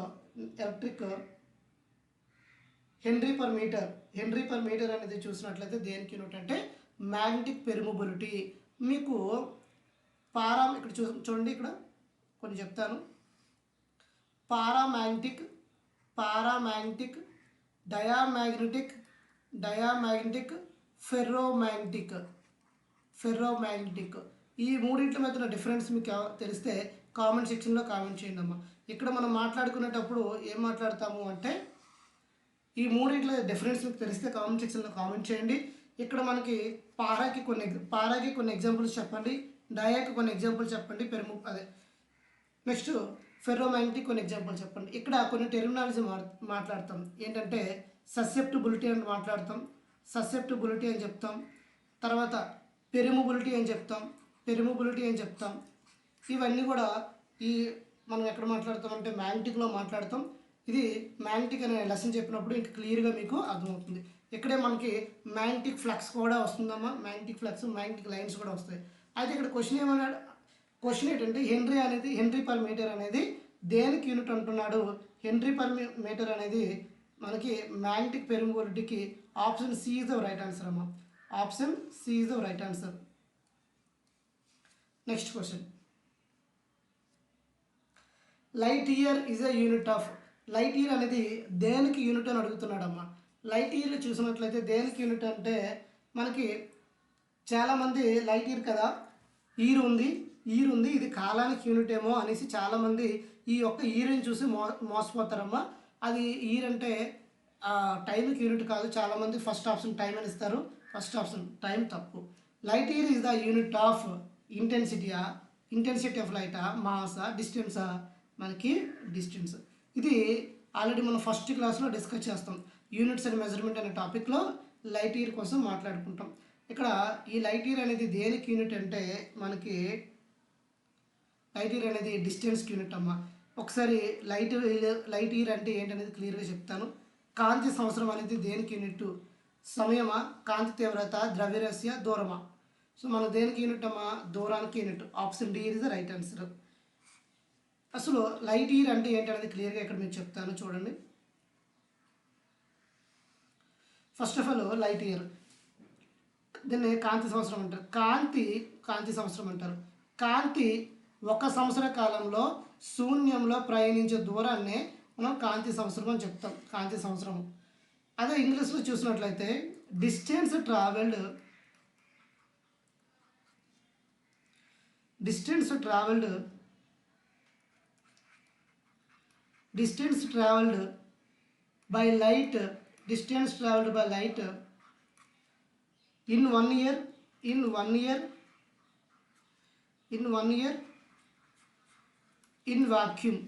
henry per metre అనేది చూసినట్లయితే దేనికి యూనిట్ అంటే మ్యాగ్నెటిక్ పెర్మిబిలిటీ. మీకు ఇక్కడ చూడండి, ఇక్కడ కొన్ని చెప్తాను. Paramagnetic diamagnetic, diamagnetic, ferromagnetic, ferromagnetic. ఈ మూడింటి మధ్యన డిఫరెన్స్ మీకు తెలిస్తే కామెంట్ సెక్షన్లో కామెంట్ చేయండి అమ్మా. ఇక్కడ మనం మాట్లాడుకునేటప్పుడు ఏం మాట్లాడతాము అంటే ఈ మూడింటిలో డిఫరెన్స్ మీకు తెలిస్తే కామెంట్ సెక్షన్లో కామెంట్ చేయండి. ఇక్కడ మనకి పారాకి కొన్ని ఎగ్జాంపుల్స్ చెప్పండి, డయాకి కొన్ని ఎగ్జాంపుల్స్ చెప్పండి, అదే నెక్స్ట్ ఫెర్రోమాగ్నెటిక్ కొన్ని ఎగ్జాంపుల్ చెప్పండి. ఇక్కడ కొన్ని టెర్మినాలజీ మాట్లాడతాం. ఏంటంటే ససెప్టిబిలిటీ అని మాట్లాడతాం, ససెప్టిబిలిటీ అని చెప్తాం. తర్వాత పెరిమబిలిటీ అని చెప్తాం. ఇవన్నీ కూడా మనం ఎక్కడ మాట్లాడతాం అంటే మ్యాగ్నెటిక్లో మాట్లాడతాం. ఇది మ్యాగ్నెటిక్ అనే లెసన్ చెప్పినప్పుడు ఇంకా క్లియర్గా మీకు అర్థమవుతుంది. ఇక్కడే మనకి మ్యాగ్నెటిక్ ఫ్లక్స్ కూడా వస్తుందమ్మా, మ్యాగ్నెటిక్ ఫ్లక్స్, మ్యాగ్నెటిక్ లైన్స్ కూడా వస్తాయి. అయితే ఇక్కడ క్వశ్చన్ ఏంటంటే హెన్రీ పర్ మీటర్ అనేది దేనికి యూనిట్ అంటున్నాడు? హెన్రీ పర్ మీటర్ అనేది మనకి మ్యాగ్నెటిక్ పెర్మిబిలిటీకి option C is the right answer అమ్మా. Option C is the right answer. Next question, light year is a unit of. Light year అనేది దేనికి యూనిట్ అని అడుగుతున్నాడమ్మా. లైట్ ఇయర్ చూసినట్లయితే దేనికి యూనిట్ అంటే మనకి చాలామంది లైట్ ఇయర్ కదా, ఇయర్ ఉంది ఇది కాలానికి యూనిట్ ఏమో అనేసి చాలామంది ఈ యొక్క ఇయర్ని చూసి మోసపోతారమ్మా. అది ఇయర్ అంటే టైంకి యూనిట్ కాదు. చాలామంది ఫస్ట్ ఆప్షన్ టైం అని ఇస్తారు. ఫస్ట్ ఆప్షన్ టైం తప్పు. Light year is the unit of intensity of లైటా, మాసా, డిస్టెన్సా? మనకి డిస్టెన్స్. ఇది ఆల్రెడీ మనం ఫస్ట్ క్లాస్లో డిస్కస్ చేస్తాం. యూనిట్స్ అండ్ మెజర్మెంట్ అనే టాపిక్లో లైట్ ఇయర్ కోసం మాట్లాడుకుంటాం. ఇక్కడ ఈ లైట్ ఇయర్ అనేది దేనికి యూనిట్ అంటే మనకి లైట్ ఇయర్ అనేది డిస్టెన్స్కి యూనిట్ అమ్మా. ఒకసారి లైట్ ఇయర్ అంటే ఏంటనేది క్లియర్గా చెప్తాను. కాంతి సంవత్సరం అనేది దేనికి యూనిట్? సమయమా, కాంతి తీవ్రత, ద్రవ్యరాశి, దూరమా? సో మన దేనికి యూనిట్ అమ్మా? దూరానికి unit. Option D is the right answer. అసలు లైట్ ఇయర్ అంటే ఏంటనేది క్లియర్గా ఇక్కడ మీకు చెప్తాను చూడండి. First of all light year, దీన్ని కాంతి సంవత్సరం అంటారు. కాంతి సంవత్సరం అంటారు. కాంతి 1 సంవత్సర కాలంలో శూన్యంలో ప్రయాణించే దూరాన్ని మనం కాంతి సంవత్సరం అని చెప్తాం. కాంతి సంవత్సరం. అదే ఇంగ్లీష్లో చూసినట్లయితే distance travelled by light in 1 year in vacuum.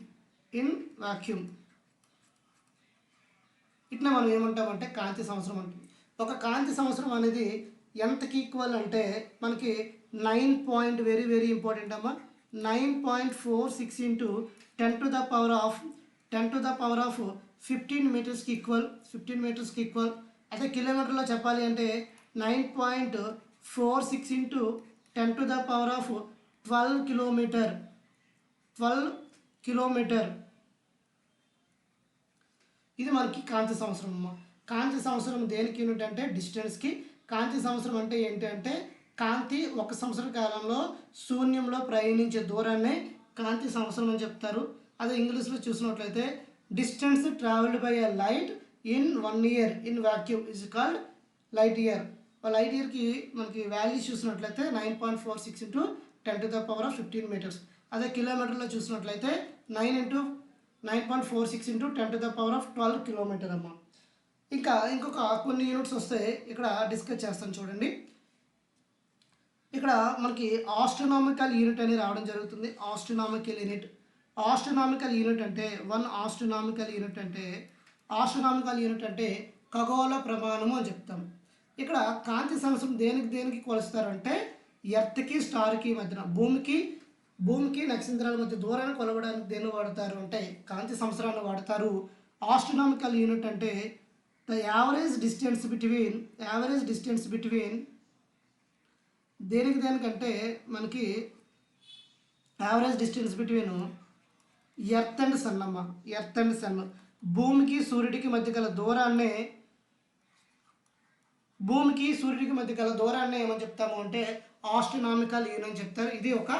ఇట్లా మనం ఏమంటామంటే కాంతి సంవత్సరం అంటాం. ఒక కాంతి సంవత్సరం అనేది ఎంతకి ఈక్వల్ అంటే మనకి 9 వెరీ వెరీ ఇంపార్టెంట్ అమ్మా, 9.46 into 10 to the power of 15 మీటర్స్కి ఈక్వల్. అదే కిలోమీటర్లో చెప్పాలి అంటే 9.46 into 10 to the power of 12 kilometre. ఇది మనకి కాంతి సంవత్సరం అమ్మ. కాంతి సంవత్సరం దేనికి యూనిట్ అంటే డిస్టెన్స్కి. కాంతి సంవత్సరం అంటే ఏంటి అంటే కాంతి 1 సంవత్సర కాలంలో శూన్యంలో ప్రయాణించే దూరాన్ని కాంతి సంవత్సరం అని చెప్తారు. అదే ఇంగ్లీష్లో చూసినట్లయితే distance travelled by a light in 1 year in vacuum is called light year. Light ఇయర్కి మనకి వాల్యూ చూసినట్లయితే 9.46 into 10 to the power of 15 metres. అదే కిలోమీటర్లో చూసినట్లయితే 9.46 into 10 to the power of 12 kilometre అమ్మ. ఇంకొక కొన్ని యూనిట్స్ వస్తే ఇక్కడ డిస్కస్ చేస్తాను చూడండి. ఇక్కడ మనకి ఆస్ట్రోనామికల్ యూనిట్ అని రావడం జరుగుతుంది. ఆస్ట్రోనామికల్ యూనిట్ అంటే ఆస్ట్రోనామికల్ యూనిట్ అంటే ఖగోళ ప్రమాణము అని చెప్తాం. ఇక్కడ కాంతి సంవత్సరం దేనికి కొలుస్తారంటే ఎర్త్కి స్టార్కి మధ్యన భూమికి నక్షత్రాల మధ్య దూరాన్ని కొలవడానికి దేన్ని వాడతారు అంటే కాంతి సంవత్సరాన్ని వాడతారు. ఆస్ట్రోనామికల్ యూనిట్ అంటే ద యావరేజ్ డిస్టెన్స్ బిట్వీన్ దేనికంటే మనకి average distance between earth and sun అమ్మ. భూమికి సూర్యుడికి మధ్య గల దూరాన్ని ఏమని చెప్తాము అంటే ఆస్ట్రోనామికల్ యూనిట్ అని చెప్తారు. ఇది ఒక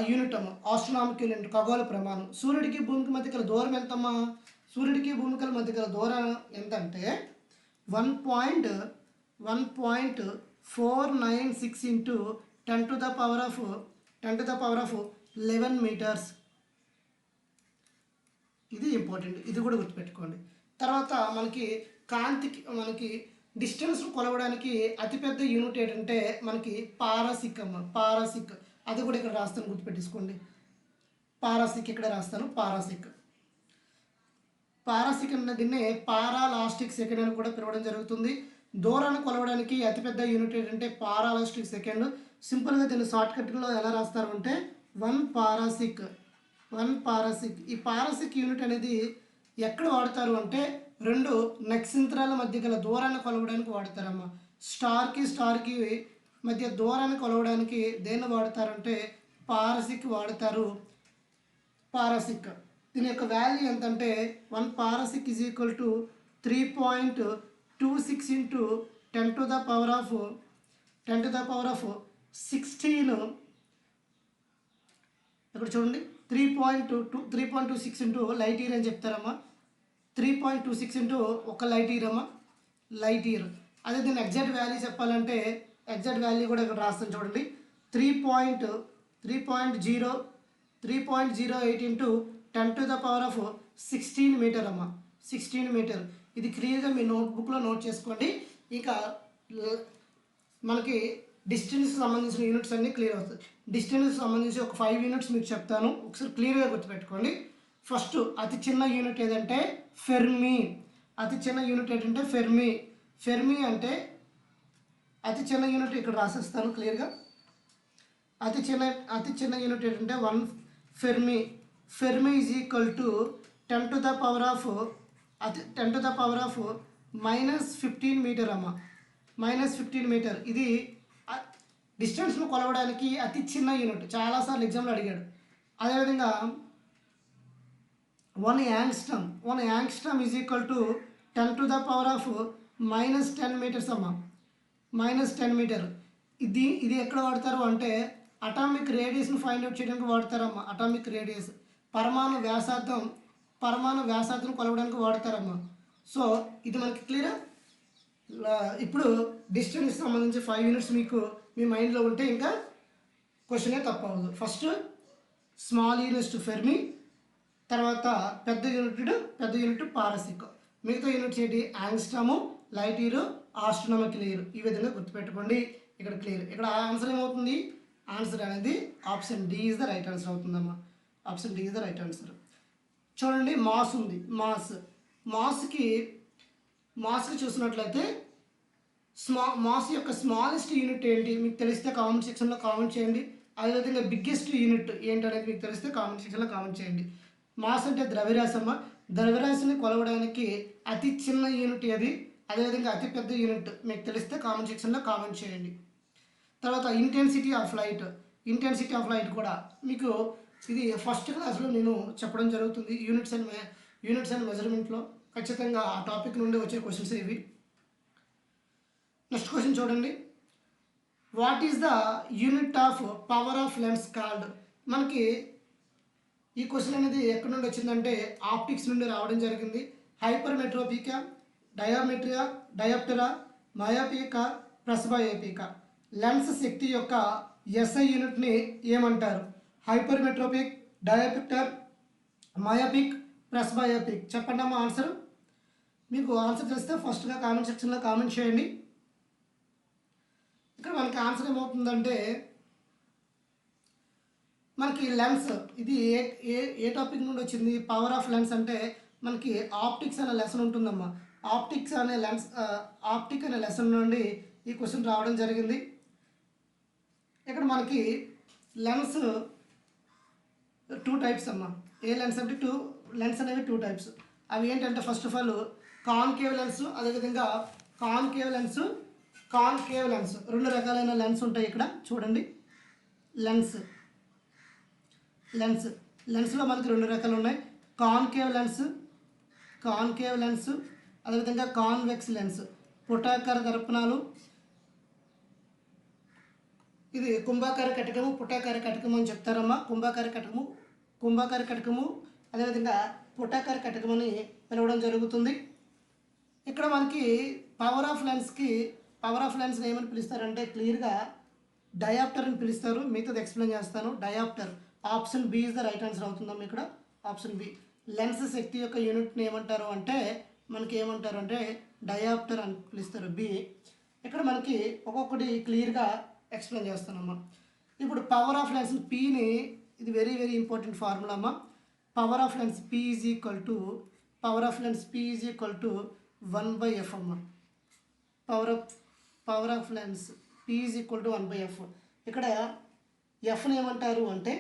యూనిట్ అమ్మ. ఆస్ట్రోనామికల్ యూనిట్ ఖగోళ ప్రమాణం. సూర్యుడికి భూమికి మధ్య గల దూరం ఎంతమ్మా? సూర్యుడికి భూమికి మధ్య గల దూరం ఎంత అంటే 1.1.496 into 10 to the power of 11 metres. ఇది ఇంపార్టెంట్, ఇది కూడా గుర్తుపెట్టుకోండి. తర్వాత మనకి డిస్టెన్స్ కొలవడానికి అతిపెద్ద యూనిట్ ఏంటంటే మనకి పారాసిక్ అమ్మ, పారాసిక్. అది కూడా ఇక్కడ రాస్తాను, గుర్తుపెట్టేసుకోండి. పారాసిక్ ఇక్కడ రాస్తాను. పారాసిక్ అన్న దీన్ని పారాలాస్టిక్ సెకండ్ అని కూడా పిలవడం జరుగుతుంది. దూరాన్ని కొలవడానికి అతిపెద్ద యూనిట్ ఏంటంటే పారాలాస్టిక్ సెకండ్. సింపుల్గా దీన్ని షార్ట్కట్లో ఎలా రాస్తారు అంటే 1 పారాసిక్. ఈ పారాసిక్ యూనిట్ అనేది ఎక్కడ వాడతారు అంటే 2 నక్షత్రాల మధ్య గల దూరాన్ని కొలవడానికి వాడతారమ్మా. స్టార్కి మధ్య దూరాన్ని కొలవడానికి దేన్ని వాడతారంటే పారాసిక్ వాడతారు. దీని యొక్క వాల్యూ ఎంతంటే 1 parsec is equal to 3.26 into 10 to the power of 16. ఇక్కడ చూడండి 3.26 ఇంటూ లైట్ ఇయర్ అని చెప్తారమ్మా. 3.26 ఇంటూ ఒక లైట్ ఇయర్ అమ్మా, లైట్ ఇయర్. అదే దీన్ని ఎగ్జాక్ట్ వాల్యూ చెప్పాలంటే ఎగ్జాక్ట్ వాల్యూ కూడా ఇక్కడ రాస్తాను చూడండి. 3.08 into 10 to the power of 16 metre అమ్మ, 16 మీటర్. ఇది క్లియర్గా మీ నోట్బుక్లో నోట్ చేసుకోండి. ఇక మనకి డిస్టెన్స్ సంబంధించిన యూనిట్స్ అన్నీ క్లియర్ అవుతాయి. డిస్టెన్స్ సంబంధించి ఒక 5 యూనిట్స్ మీకు చెప్తాను, ఒకసారి క్లియర్గా గుర్తుపెట్టుకోండి. ఫస్ట్ అతి చిన్న యూనిట్ ఏదంటే ఫెర్మి. ఫెర్మి అంటే అతి చిన్న యూనిట్ ఇక్కడ రాసేస్తాను క్లియర్గా. అతి చిన్న యూనిట్ ఏంటంటే 1 fermi is equal to 10 to the power of -15 metre అమ్మ, -15 మీటర్. ఇది డిస్టెన్స్ను కొలవడానికి అతి చిన్న యూనిట్. చాలాసార్లు ఎగ్జామ్లో అడిగాడు. అదేవిధంగా 1 angstrom is equal to 10 to the power of -10 metres అమ్మ, -10 మీటర్. ఇది ఎక్కడ వాడతారు అంటే అటామిక్ రేడియస్ను ఫైండ్ అవుట్ చేయడానికి వాడతారమ్మా. అటామిక్ రేడియస్ పరమాణు వ్యాసార్థం కొలవడానికి వాడతారమ్మా. సో ఇది మనకి క్లియరా. ఇప్పుడు డిస్టెన్స్ సంబంధించి 5 యూనిట్స్ మీకు మీ మైండ్లో ఉంటే ఇంకా క్వశ్చనే తప్పవదు. ఫస్ట్ స్మాల్ యూనిట్ ఫెర్మి, తర్వాత పెద్ద యూనిట్ పారాసిక్. మిగతా యూనిట్స్ ఏంటి యాంగ్స్ట్రాము, లైట్ ఇయర్, ఆస్ట్రోనామికల్ ఇయర్. ఈ విధంగా గుర్తుపెట్టుకోండి. ఇక్కడ క్లియర్. ఇక్కడ ఆన్సర్ ఏమవుతుంది? ఆన్సర్ అనేది option D is the right answer అవుతుందమ్మా. Option D is the right answer. చూడండి మాస్ ఉంది. మాస్కి చూసినట్లయితే మాస్ యొక్క స్మాలెస్ట్ యూనిట్ ఏంటి మీకు తెలిస్తే కామెంట్ సెక్షన్లో కామెంట్ చేయండి. అదేవిధంగా బిగ్గెస్ట్ యూనిట్ ఏంటనేది మీకు తెలిస్తే కామెంట్ సెక్షన్లో కామెంట్ చేయండి. మాస్ అంటే ద్రవ్యరాశి. ద్రవ్యరాశిని కొలవడానికి అతి చిన్న యూనిట్ ఏది, అదేవిధంగా అతి పెద్ద యూనిట్ మీకు తెలిస్తే కామెంట్ సెక్షన్లో కామెంట్ చేయండి. తర్వాత ఇంటెన్సిటీ ఆఫ్ లైట్ కూడా మీకు ఇది ఫస్ట్ క్లాస్లో నేను చెప్పడం జరుగుతుంది. యూనిట్స్ అండ్ మెజర్మెంట్లో ఖచ్చితంగా ఆ టాపిక్ నుండి వచ్చే క్వశ్చన్స్ ఇవి. నెక్స్ట్ క్వశ్చన్ చూడండి. What is the unit of power of lens called? మనకి ఈ క్వశ్చన్ అనేది ఎక్కడి నుండి వచ్చిందంటే ఆప్టిక్స్ నుండి రావడం జరిగింది. హైపర్మెట్రోపికా, డయాప్టరా, మయోపికా, ప్రెస్బయోపికా. లెన్స్ శక్తి యొక్క ఎస్ఐ యూనిట్ని ఏమంటారు? హైపర్మెట్రోపిక్, డయాప్టర్, మయోపిక్, ప్రెస్బయోపిక్. చెప్పండి అమ్మా ఆన్సర్. మీకు ఆన్సర్ తెలిస్తే ఫస్ట్గా కామెంట్ సెక్షన్లో కామెంట్ చేయండి. ఇక్కడ మనకి ఆన్సర్ ఏమవుతుందంటే మనకి లెన్స్ ఇది ఏ టాపిక్ నుండి వచ్చింది? పవర్ ఆఫ్ లెన్స్ అంటే మనకి ఆప్టిక్స్ అనే లెసన్ ఉంటుందమ్మా. ఆప్టిక్ అనే లెసన్ నుండి ఈ క్వశ్చన్ రావడం జరిగింది. ఇక్కడ మనకి లెన్స్ 2 టైప్స్ అమ్మా. ఏ లెన్స్ అంటే లెన్స్ అనేవి 2 టైప్స్. అవి ఏంటంటే first of all concave lens, అదేవిధంగా కాన్కేవ్ లెన్స్ 2 రకాలైన లెన్స్ ఉంటాయి. ఇక్కడ చూడండి లెన్స్లో మనకి 2 రకాలు ఉన్నాయి. కాన్కేవ్ లెన్స్, అదేవిధంగా కాన్వెక్స్ లెన్స్. పుటాకార దర్పణాలు, ఇది కుంభాకార కటకము, పుటాకార కటకము అని చెప్తారమ్మా. కుంభాకార కటకము, అదేవిధంగా పుటాకార కటకం అని పిలవడం జరుగుతుంది. ఇక్కడ మనకి పవర్ ఆఫ్ లెన్స్ని ఏమని పిలుస్తారంటే క్లియర్గా డయాప్టర్ అని పిలుస్తారు. మిగతాది ఎక్స్ప్లెయిన్ చేస్తాను. Dioptre option B is the right answer అవుతుందమ్మా. ఇక్కడ ఆప్షన్ బి. లెన్స్ శక్తి యొక్క యూనిట్ని ఏమంటారు అంటే మనకి ఏమంటారు అంటే డయాప్టర్ అని పిలుస్తారు బి. ఇక్కడ మనకి ఒక్కొక్కటి క్లియర్గా ఎక్స్ప్లెయిన్ చేస్తానమ్మా. ఇప్పుడు పవర్ ఆఫ్ లెన్స్ పీని, ఇది వెరీ వెరీ ఇంపార్టెంట్ ఫార్ములా అమ్మా. Power of lens P is equal to 1/f అమ్మ. Power of lens P is equal to 1/f. ఇక్కడ ఎఫ్ని ఏమంటారు అంటే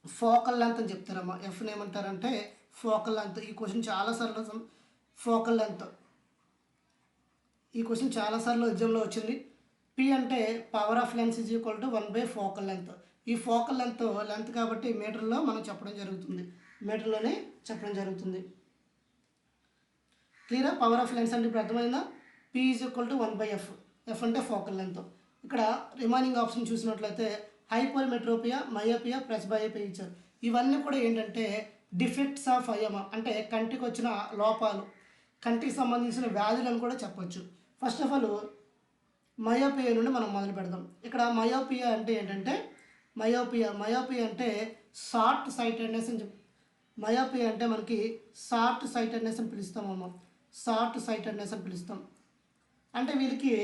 ఫోకల్ లెంత్ అని చెప్తారమ్మా. ఎఫ్ని ఏమంటారంటే ఫోకల్ లెంత్. ఈ క్వశ్చన్ చాలాసార్లు ఫోకల్ లెంత్, ఈ క్వశ్చన్ చాలాసార్లు ఎగ్జామ్లో వచ్చింది. పి అంటే power of lens is equal to 1/, focal length. ఈ ఫోకల్ లెంత్ కాబట్టి మీటర్లో మనం చెప్పడం జరుగుతుంది, మీటర్లోనే చెప్పడం జరుగుతుంది. క్లియరా? పవర్ ఆఫ్ లెన్స్ అంటే ఇప్పుడు అర్థమైందా? P is equal to 1/f. F అంటే ఫోకల్ లెంత్. ఇక్కడ రిమైనింగ్ ఆప్షన్ చూసినట్లయితే హైపర్మెట్రోపియా, మయోపియా, ప్రెస్బయోపియా ఇచ్చారు. ఇవన్నీ కూడా ఏంటంటే డిఫెక్ట్స్ ఆఫ్ ఐఎమా, అంటే కంటికి వచ్చిన లోపాలు, కంటికి సంబంధించిన వ్యాధులను కూడా చెప్పొచ్చు. ఫస్ట్ ఆఫ్ ఆల్ మయోపియా నుండి మనం మొదలు పెడదాం. ఇక్కడ మయోపియా అంటే ఏంటంటే మయోపియా అంటే షార్ట్ సైటెడ్నెస్ అని మయోపియా అంటే మనకి షార్ట్ సైటెడ్నెస్ అని పిలుస్తామమ్మా. షార్ట్ సైటెడ్నెస్ అని పిలుస్తాం. అంటే వీళ్ళకి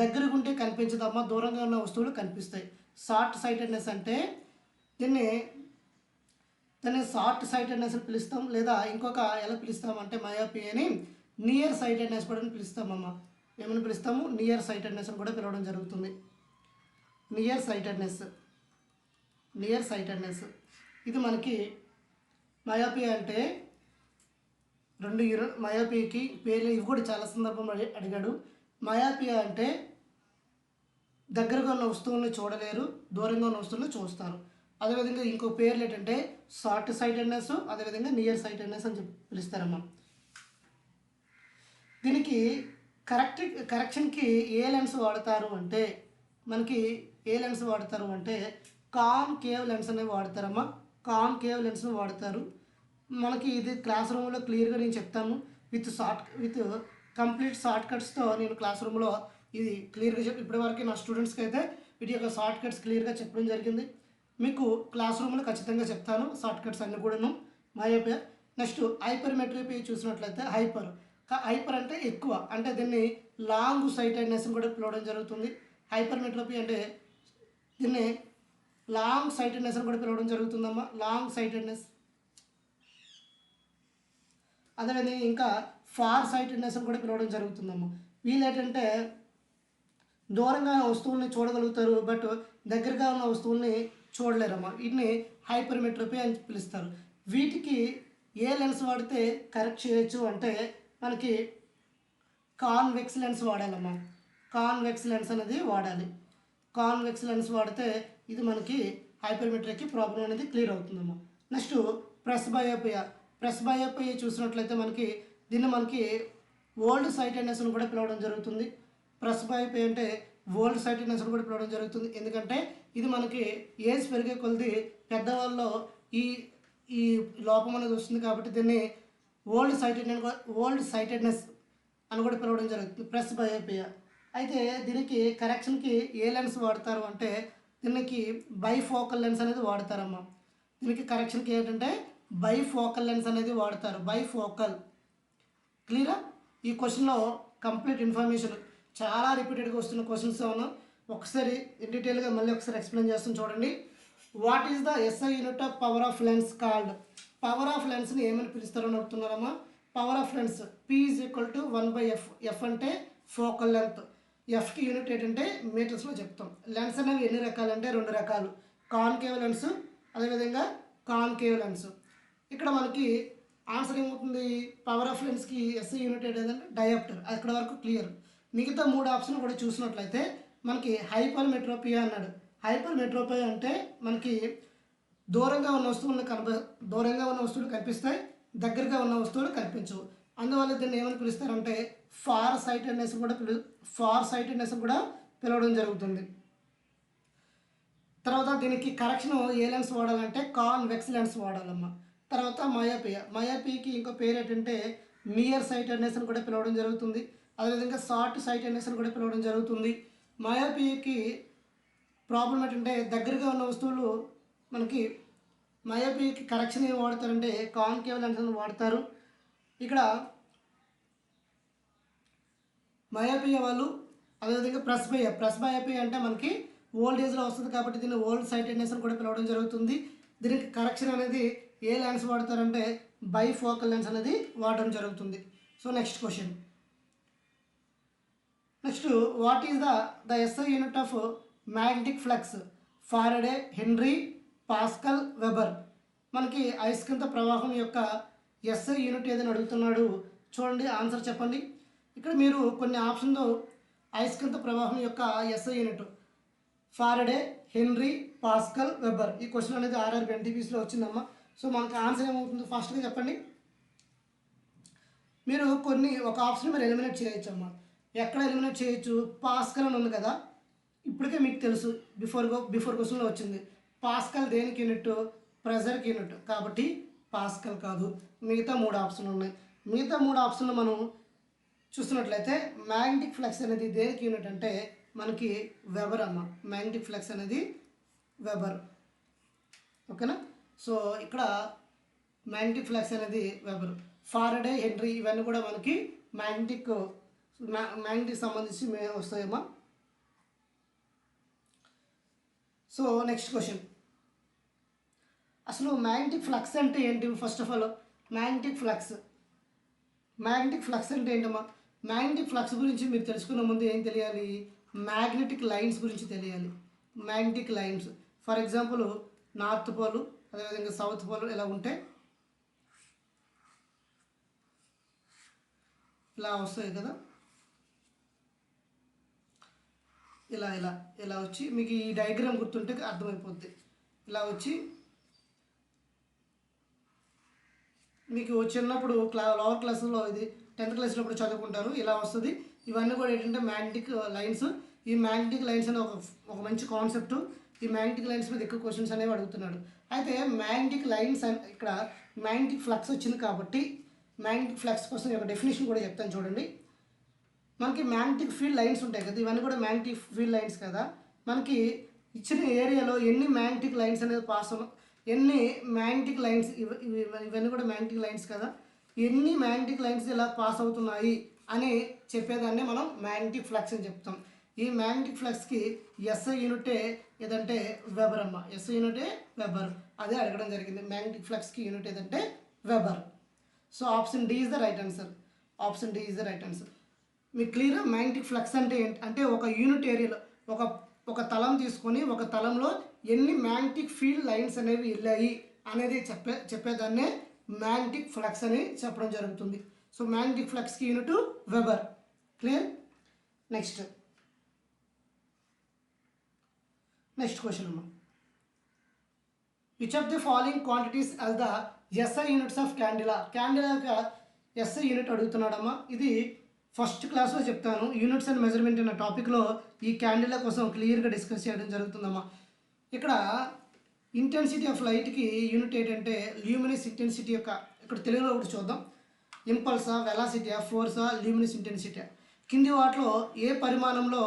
దగ్గరకు ఉంటే కనిపించదమ్మా, దూరంగా ఉన్న వస్తువులు కనిపిస్తాయి. షార్ట్ సైటెడ్నెస్ అంటే దీన్ని షార్ట్ సైటెడ్నెస్ అని పిలుస్తాం. లేదా ఇంకొక ఎలా పిలుస్తామంటే మయోపియాని నియర్ సైటెడ్నెస్ కూడా పిలుస్తామమ్మా. ఏమని పిలుస్తాము? నియర్ సైటెడ్నెస్ అని కూడా పిలవడం జరుగుతుంది. నియర్ సైటెడ్నెస్ ఇది మనకి మయోపియా అంటే మయోపియాకి పేర్లు ఇవి కూడా చాలా సందర్భంలో అడిగాడు. మయోపియా అంటే దగ్గరగా ఉన్న వస్తువుల్ని చూడలేరు, దూరంగా ఉన్న వస్తువుల్ని చూస్తారు. అదేవిధంగా ఇంకో పేర్లు ఏంటంటే షార్ట్ సైటెడ్నెస్, అదేవిధంగా నియర్ సైటెడ్నెస్ అని పిలుస్తారమ్మా. దీనికి కరెక్షన్కి ఏ లెన్స్ వాడతారు అంటే మనకి కాన్కేవ్ లెన్స్ అనేవి వాడతారమ్మా. కాన్కేవ్ లెన్స్ని వాడతారు. మనకి ఇది క్లాస్ రూమ్లో క్లియర్గా నేను చెప్తాను. విత్ కంప్లీట్ షార్ట్ కట్స్తో నేను క్లాస్ రూమ్లో ఇది క్లియర్గా ఇప్పటివరకు నా స్టూడెంట్స్కి అయితే వీటి యొక్క షార్ట్ కట్స్ క్లియర్గా చెప్పడం జరిగింది. మీకు క్లాస్ రూమ్లో ఖచ్చితంగా చెప్తాను షార్ట్ కట్స్ అన్నీ కూడాను. మయోపియా. నెక్స్ట్ హైపర్మెట్రోపియా చూసినట్లయితే హైపర్ అంటే ఎక్కువ, అంటే దీన్ని లాంగ్ సైటెడ్నెస్ కూడా పిలవడం జరుగుతుంది. హైపర్మెట్రోపియా అంటే దీన్ని లాంగ్ సైటెడ్నెస్ కూడా పిలవడం జరుగుతుందమ్మా. Long sightedness. అదేవిధంగా ఇంకా ఫార్ సైటెడ్నెస్ కూడా పిలవడం జరుగుతుందమ్మా. వీళ్ళు ఏంటంటే దూరంగా వస్తువుల్ని చూడగలుగుతారు, బట్ దగ్గరగా ఉన్న వస్తువుల్ని చూడలేరమ్మా. వీటిని హైపర్మెట్రోపియా అని పిలుస్తారు. వీటికి ఏ లెన్స్ వాడితే కరెక్ట్ చేయొచ్చు అంటే మనకి కాన్వెక్స్ లెన్స్ వాడాలమ్మా. కాన్వెక్స్ లెన్స్ అనేది వాడాలి. కాన్వెక్స్ లెన్స్ వాడితే ఇది మనకి హైపర్మెట్రిక్కి ప్రాబ్లం అనేది క్లియర్ అవుతుందమ్మా. నెక్స్ట్ ప్రెస్బయోపియా చూసినట్లయితే మనకి ఓల్డ్ సైటెడ్నెస్ అని కూడా పిలవడం జరుగుతుంది. ప్రెస్బయోపియా అంటే ఓల్డ్ సైటెడ్నెస్ అని కూడా పిలవడం జరుగుతుంది. ఎందుకంటే ఇది మనకి ఏజ్ పెరిగే కొలది పెద్దవాళ్ళలో ఈ లోపం అనేది వస్తుంది కాబట్టి దీన్ని ఓల్డ్ సైటెడ్నెస్ అని కూడా పిలవడం జరుగుతుంది, ప్రెస్బయోపియా. అయితే దీనికి కరెక్షన్కి ఏ లెన్స్ వాడతారు అంటే దీనికి బైఫోకల్ లెన్స్ అనేది వాడతారమ్మా. దీనికి కరెక్షన్కి ఏంటంటే బైఫోకల్ లెన్స్ అనేది వాడతారు. బైఫోకల్. క్లియరా? ఈ క్వశ్చన్లో కంప్లీట్ ఇన్ఫర్మేషన్ చాలా రిపీటెడ్గా వస్తున్న క్వశ్చన్స్ ఏమన్నా ఒకసారి ఇన్ డీటెయిల్గా మళ్ళీ ఒకసారి ఎక్స్ప్లెయిన్ చేస్తాను చూడండి. What is the SI unit of power of lens called? Power of లెన్స్ని ఏమని పిలుస్తారని అడుగుతున్నారమ్మా. Power of lens P is equal to 1/f. F అంటే ఫోకల్ లెంత్. ఎఫ్కి యూనిట్ ఏంటంటే మీటర్స్లో చెప్తాం. లెన్స్ అనేవి ఎన్ని రకాలు అంటే 2 రకాలు, కాన్కేవ్ లెన్స్, అదేవిధంగా కాన్కేవ్ లెన్స్. ఇక్కడ మనకి ఆన్సర్ ఏమవుతుంది? పవర్ ఆఫ్ లెన్స్కి ఎస్ఐ యూనిట్ ఏంటంటే డయాప్టర్. అక్కడ వరకు క్లియర్. మిగతా 3 ఆప్షన్ కూడా చూసినట్లయితే మనకి హైపర్మెట్రోపియా అన్నాడు. హైపర్మెట్రోపియా అంటే మనకి దూరంగా ఉన్న వస్తువులు కనిపిస్తాయి, దగ్గరగా ఉన్న వస్తువులు కనిపించవు. అందువల్ల దీన్ని ఏమని పిలుస్తారంటే ఫార్ సైటెడ్నెస్ కూడా పిలవడం జరుగుతుంది. తర్వాత దీనికి కరెక్షన్ ఏ లెన్స్ వాడాలంటే కాన్వెక్స్ లెన్స్ వాడాలమ్మా. తర్వాత మయోపియాకి ఇంకో పేరు ఏంటంటే నియర్ సైటెడ్నెస్ అని కూడా పిలవడం జరుగుతుంది. అదేవిధంగా షార్ట్ సైటెడ్నెస్ అని కూడా పిలవడం జరుగుతుంది. మయోపియాకి ప్రాబ్లం ఏంటంటే దగ్గరగా ఉన్న వస్తువులు మనకి మయోపియాకి కరెక్షన్ ఏం వాడతారంటే కాన్కేవ్ లెన్స్ వాడతారు. ఇక్కడ మయోపియా వాళ్ళు అదేవిధంగా ప్రెస్ మయోపియా అంటే మనకి ఓల్డ్ ఏజ్లో వస్తుంది కాబట్టి దీన్ని ఓల్డ్ సైటెడ్నెస్ అని కూడా పిలవడం జరుగుతుంది. దీనికి కరెక్షన్ అనేది ఏ లెన్స్ వాడతారంటే బైఫోకల్ లెన్స్ అనేది వాడడం జరుగుతుంది. So next question. Next what is the SI unit of magnetic flux? Faraday, henry, pascal, weber. మనకి అయస్కాంత ప్రవాహం యొక్క ఎస్ఐ యూనిట్ ఏదని అడుగుతున్నాడు. చూడండి ఆన్సర్ చెప్పండి. ఇక్కడ మీరు కొన్ని ఆప్షన్తో అయస్కాంత ప్రవాహం యొక్క SI unit Faraday, henry, pascal, weber. ఈ క్వశ్చన్ అనేది ఆర్ఆర్బీ ఎన్టీపీసీలో వచ్చిందమ్మా. సో మనకు ఆన్సర్ ఏమవుతుందో ఫాస్ట్గా చెప్పండి. మీరు ఒక ఆప్షన్ మీరు ఎలిమినేట్ చేయొచ్చు అమ్మా. ఎక్కడ ఎలిమినేట్ చేయొచ్చు? పాస్కల్ అని ఉంది కదా, ఇప్పటికే మీకు తెలుసు, బిఫోర్ క్వశ్చన్లో వచ్చింది. పాస్కల్ దేనికి యూనిట్? ప్రెజర్కి యూనిట్. కాబట్టి పాస్కల్ కాదు. మిగతా 3 ఆప్షన్లు ఉన్నాయి. మిగతా 3 ఆప్షన్లు మనం చూస్తున్నట్లయితే మ్యాగ్నెటిక్ ఫ్లక్స్ అనేది దేనికి యూనిట్ అంటే మనకి వెబర్ అమ్మ. మ్యాగ్నెటిక్ ఫ్లక్స్ అనేది వెబర్. ఓకేనా? సో ఇక్కడ మ్యాగ్నెటిక్ ఫ్లక్స్ అనేది వెబర్. ఫారడే, హెన్రీ ఇవన్నీ కూడా మనకి మ్యాగ్నెటిక్ సంబంధించి వస్తాయమ్మా. So next question. అసలు మ్యాగ్నెటిక్ ఫ్లక్స్ అంటే ఏంటి? First of all magnetic flux అంటే ఏంటమ్మా? మ్యాగ్నెటిక్ ఫ్లక్స్ గురించి మీరు తెలుసుకున్న ముందు ఏం తెలియాలి? మ్యాగ్నెటిక్ లైన్స్ గురించి తెలియాలి. Magnetic lines for example north pole అదేవిధంగా సౌత్ పోల్ ఇలా ఉంటే ఇలా వస్తాయి కదా, ఇలా ఇలా ఇలా వచ్చి మీకు ఈ డయాగ్రామ్ గుర్తుంటే అర్థమైపోద్ది. ఇలా వచ్చి మీకు చిన్నప్పుడు లోవర్ క్లాసులో ఇది 10th క్లాస్లో కూడా చదువుకుంటారు. ఇలా వస్తుంది. ఇవన్నీ కూడా ఏంటంటే మ్యాగ్నెటిక్ లైన్స్. ఈ మ్యాగ్నెటిక్ లైన్స్ అనే ఒక మంచి కాన్సెప్ట్. ఈ మ్యాగ్నెటిక్ లైన్స్ మీద ఎక్కువ క్వశ్చన్స్ అనేవి అడుగుతున్నాడు. అయితే మ్యాగ్నెటిక్ లైన్స్ ఇక్కడ మ్యాగ్నెటిక్ ఫ్లక్స్ వచ్చింది కాబట్టి మ్యాగ్నెటిక్ ఫ్లక్స్ కోసం ఒక డెఫినేషన్ కూడా చెప్తాను చూడండి. మనకి మ్యాగ్నెటిక్ ఫీల్డ్ లైన్స్ ఉంటాయి కదా, ఇవన్నీ కూడా మ్యాగ్నెటిక్ ఫీల్డ్ లైన్స్ కదా. మనకి ఇచ్చిన ఏరియాలో ఎన్ని మ్యాగ్నెటిక్ లైన్స్ అనేది ఎన్ని మ్యాగ్నెటిక్ లైన్స్ ఇవన్నీ కూడా మ్యాగ్నెటిక్ లైన్స్ కదా, ఎన్ని మ్యాగ్నెటిక్ లైన్స్ ఇలా పాస్ అవుతున్నాయి అని చెప్పేదాన్ని మనం మ్యాగ్నెటిక్ ఫ్లక్స్ అని చెప్తాం. ఈ మ్యాగ్నెటిక్ ఫ్లక్స్కి ఎస్ఐ యూనిటే ఏదంటే వెబర్ అమ్మ. ఎస్ఐ యూనిటే వెబర్. అదే అడగడం జరిగింది. మ్యాగ్నెటిక్ ఫ్లక్స్కి యూనిట్ ఏదంటే weber. So option D is the right answer. Option D is the right answer. మీకు క్లియర్? మ్యాగ్నెటిక్ ఫ్లక్స్ అంటే ఏంటి అంటే ఒక యూనిట్ ఏరియాలో ఒక తలం తీసుకొని ఒక తలంలో ఎన్ని మ్యాగ్నెటిక్ ఫీల్డ్ లైన్స్ అనేవి వెళ్ళాయి అనేది చెప్పేదాన్నే మ్యాగ్నెటిక్ ఫ్లక్స్ అని చెప్పడం జరుగుతుంది. సో మ్యాగ్నెటిక్ ఫ్లక్స్కి unit weber. Clear? Next question అమ్మా. Which of the following quantities as the S I units of candela? Candela యొక్క ఎస్ఐ యూనిట్ అడుగుతున్నాడమ్మా. ఇది ఫస్ట్ క్లాస్లో చెప్తాను. యూనిట్స్ అండ్ మెజర్మెంట్ అన్న టాపిక్లో ఈ క్యాండిలా కోసం క్లియర్గా డిస్కస్ చేయడం జరుగుతుందమ్మా. ఇక్కడ ఇంటెన్సిటీ ఆఫ్ లైట్కి యూనిట్ ఏంటంటే ల్యూమినస్ ఇంటెన్సిటీ యొక్క, ఇక్కడ తెలుగులో ఒకటి చూద్దాం. ఇంపల్సా, వెలాసిటీయా, ఫోర్సా, ల్యూమినస్ ఇంటెన్సిటీ. కింది వాటిలో ఏ పరిమాణంలో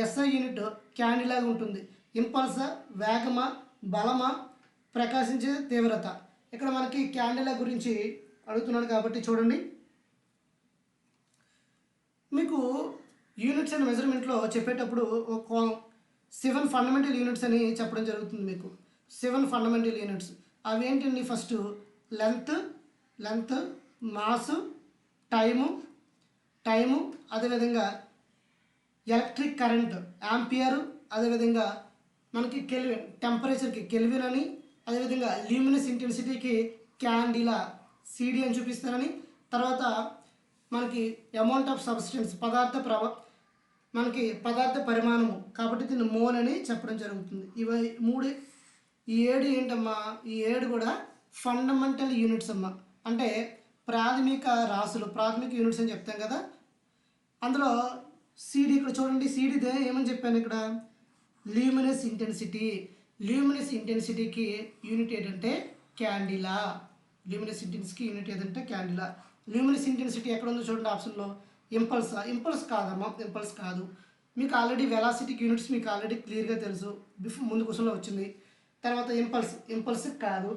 ఎస్ఐ యూనిట్ క్యాండిలాగా ఉంటుంది? ఇంపల్సా, వేగమా, బలమా, ప్రకాశించే తీవ్రత. ఇక్కడ మనకి క్యాండిలా గురించి అడుగుతున్నాడు కాబట్టి చూడండి. మీకు యూనిట్స్ అండ్ మెజర్మెంట్లో చెప్పేటప్పుడు 7 ఫండమెంటల్ యూనిట్స్ అని చెప్పడం జరుగుతుంది. మీకు 7 ఫండమెంటల్ యూనిట్స్ అవి ఏంటండి? ఫస్ట్ లెంత్, మాస్, టైము, అదేవిధంగా ఎలక్ట్రిక్ కరెంట్ యాంపియర్, అదేవిధంగా మనకి కెల్విన్, టెంపరేచర్కి కెల్విన్ అని, అదేవిధంగా ల్యూమినస్ ఇంటెన్సిటీకి క్యాండిలా సిడి అని చూపిస్తానని, తర్వాత మనకి అమౌంట్ ఆఫ్ సబ్స్టెన్స్ మనకి పదార్థ పరిమాణము కాబట్టి దీన్ని మోల్ అని చెప్పడం జరుగుతుంది. ఈ 7 ఏంటమ్మా? ఈ 7 కూడా ఫండమెంటల్ యూనిట్స్ అమ్మా. అంటే ప్రాథమిక యూనిట్స్ అని చెప్తాం కదా. అందులో సిడి ఇక్కడ చూడండి. సిడి ఏమని చెప్పాను ఇక్కడ? ల్యూమినస్ ఇంటెన్సిటీకి యూనిట్ ఏంటంటే క్యాండిలా. ల్యూమినస్ ఇంటెన్సిటీకి యూనిట్ ఏదంటే క్యాండిలా. ల్యూమినస్ ఇంటెన్సిటీ ఎక్కడ ఉందో చూడండి ఆప్షన్లో. ఇంపల్స్ కాదమ్మా, ఇంపల్స్ కాదు. మీకు ఆల్రెడీ వెలాసిటీకి యూనిట్స్ మీకు ఆల్రెడీ క్లియర్గా తెలుసు, ముందు క్వశ్చన్లో వచ్చింది. తర్వాత ఇంపల్స్ కాదు,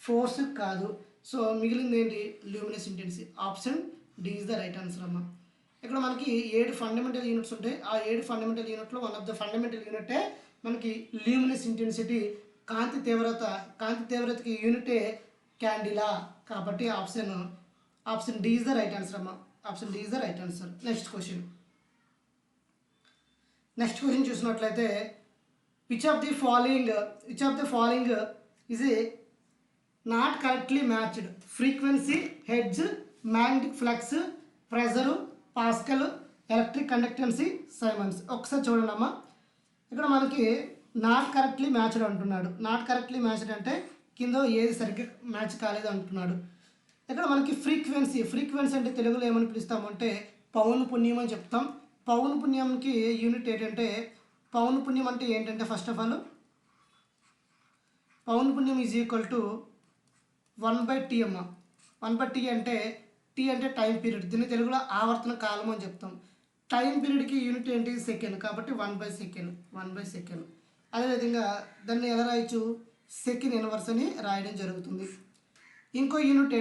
ఫోర్స్ కాదు. సో మిగిలింది ఏంటి? Luminous intensity. Option D is the right answer అమ్మా. ఇక్కడ మనకి 7 ఫండమెంటల్ యూనిట్స్ ఉంటాయి. ఆ 7 ఫండమెంటల్ యూనిట్లో వన్ ఆఫ్ ద ఫండమెంటల్ యూనిటే మనకి ల్యూమినస్ ఇంటెన్సిటీ. కాంతి తీవ్రతకి యూనిటే క్యాండిలా. కాబట్టి option D is the right answer అమ్మా. Option D is the right answer. Next question చూసినట్లయితే which of the following is a not correctly matched? Frequency, hertz, magnetic flux, pressure, pascal, electric conductance, siemens. ఒకసారి చూడండి అమ్మా. ఇక్కడ మనకి not correctly matched అంటున్నాడు. Not correctly matched అంటే కింద ఏది సరిగ్గా మ్యాచ్ కాలేదు అంటున్నాడు. ఇక్కడ మనకి ఫ్రీక్వెన్సీ అంటే తెలుగులో ఏమని పిలుస్తామంటే పౌనఃపున్యం అని చెప్తాం. పౌనఃపున్యంకి యూనిట్ ఏంటంటే, పౌనఃపున్యం అంటే ఏంటంటే ఫస్ట్ ఆఫ్ ఆల్ పౌనఃపున్యం ఈజ్ ఈక్వల్ టు 1/t అమ్మ. 1/t అంటే టీ అంటే టైం పీరియడ్. దీన్ని తెలుగులో ఆవర్తన కాలం అని చెప్తాం. టైం పీరియడ్కి యూనిట్ ఏంటి? సెకండ్. కాబట్టి 1/సెకండ్. అదేవిధంగా దాన్ని ఎలా రాయొచ్చు? సెకండ్ ఇన్వర్స్ అని రాయడం జరుగుతుంది. ఇంకో యూనిట్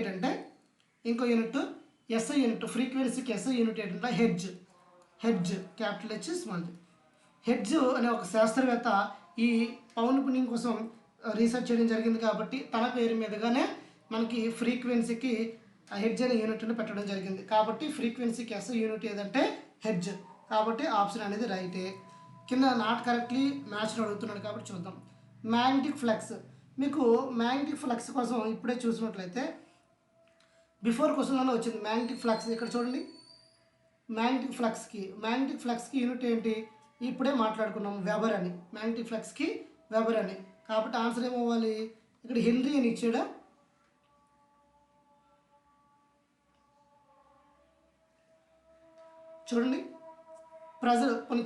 ఎస్ఐ యూనిట్. ఫ్రీక్వెన్సీకి ఎస్ఐ యూనిట్ ఏంటంటే hedge, capital H, small H. Hedge అనే ఒక శాస్త్రవేత్త ఈ పౌనఃపున్యం కోసం రీసెర్చ్ చేయడం జరిగింది. కాబట్టి తన పేరు మీదుగానే మనకి ఫ్రీక్వెన్సీకి హెడ్జ్ అనే యూనిట్ని పెట్టడం జరిగింది. కాబట్టి ఫ్రీక్వెన్సీకి ఎస్ యూనిట్ ఏదంటే హెడ్జ్. కాబట్టి ఆప్షన్ అనేది రైటే. కింద నాట్ కరెక్ట్లీ మ్యాచ్డ్ అడుగుతున్నాడు కాబట్టి చూద్దాం. Magnetic flux. మీకు మ్యాగ్నెటిక్ ఫ్లక్స్ కోసం ఇప్పుడే చూసినట్లయితే బిఫోర్ క్వశ్చన్లోనే వచ్చింది మ్యాగ్నెటిక్ ఫ్లక్స్. ఇక్కడ చూడండి, మ్యాగ్నెటిక్ ఫ్లక్స్కి యూనిట్ ఏంటి? ఇప్పుడే మాట్లాడుకున్నాం, వెబర్ అని. మ్యాగ్నెటిక్ ఫ్లక్స్కి వెబర్ అని. కాబట్టి ఆన్సర్ ఏమవ్వాలి? ఇక్కడ హెన్రీ అని ఇచ్చాడా? చూడండి, ప్రెజర్ కొన్ని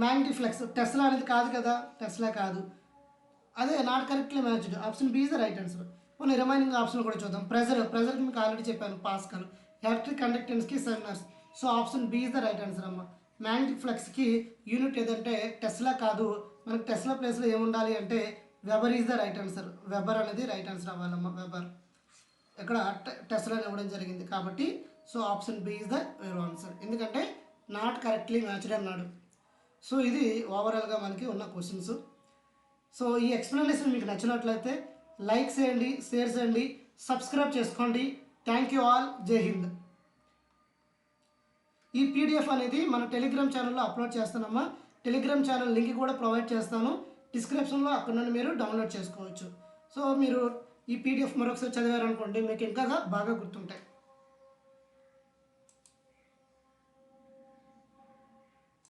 మ్యాగ్నెటిక్ ఫ్లక్స్. టెస్లా అనేది కాదు కదా, టెస్లా కాదు. అదే not correctly matched. Option B is the right answer. కొన్ని రిమైనింగ్ ఆప్షన్ కూడా చూద్దాం. ప్రెజర్కి మీకు ఆల్రెడీ చెప్పాను, పాస్కల్. ఎలక్ట్రిక్ కండక్టెన్స్కి siemens. So option B is the right answer అమ్మ. మ్యాగ్నెటిక్ ఫ్లక్స్కి యూనిట్ ఏదంటే టెస్లా కాదు. మనకి టెస్లా ప్లేస్లో ఏముండాలి అంటే weber is the right answer. Weber అనేది రైట్ ఆన్సర్ అవ్వాలమ్మ. వెబర్ ఇక్కడ టెస్లా ఇవ్వడం జరిగింది కాబట్టి so option B is the where answer. ఎందుకంటే నాట్ కరెక్ట్లీ మ్యాచ్డ్ అన్నాడు. సో ఇది ఓవరాల్గా మనకి ఉన్న క్వశ్చన్స్. సో ఈ ఎక్స్ప్లెనేషన్ మీకు నచ్చినట్లయితే లైక్ చేయండి, షేర్ చేయండి, సబ్స్క్రైబ్ చేసుకోండి. Thank you all. జై హింద్. ఈ పీడిఎఫ్ అనేది మన టెలిగ్రామ్ ఛానల్లో అప్లోడ్ చేస్తానమ్మా. టెలిగ్రామ్ ఛానల్ లింక్ కూడా ప్రొవైడ్ చేస్తాను డిస్క్రిప్షన్లో. అక్కడ నుండి మీరు డౌన్లోడ్ చేసుకోవచ్చు. సో మీరు ఈ పీడిఎఫ్ మరొకసారి చదివారనుకోండి మీకు ఇంకా బాగా గుర్తుంటాయి.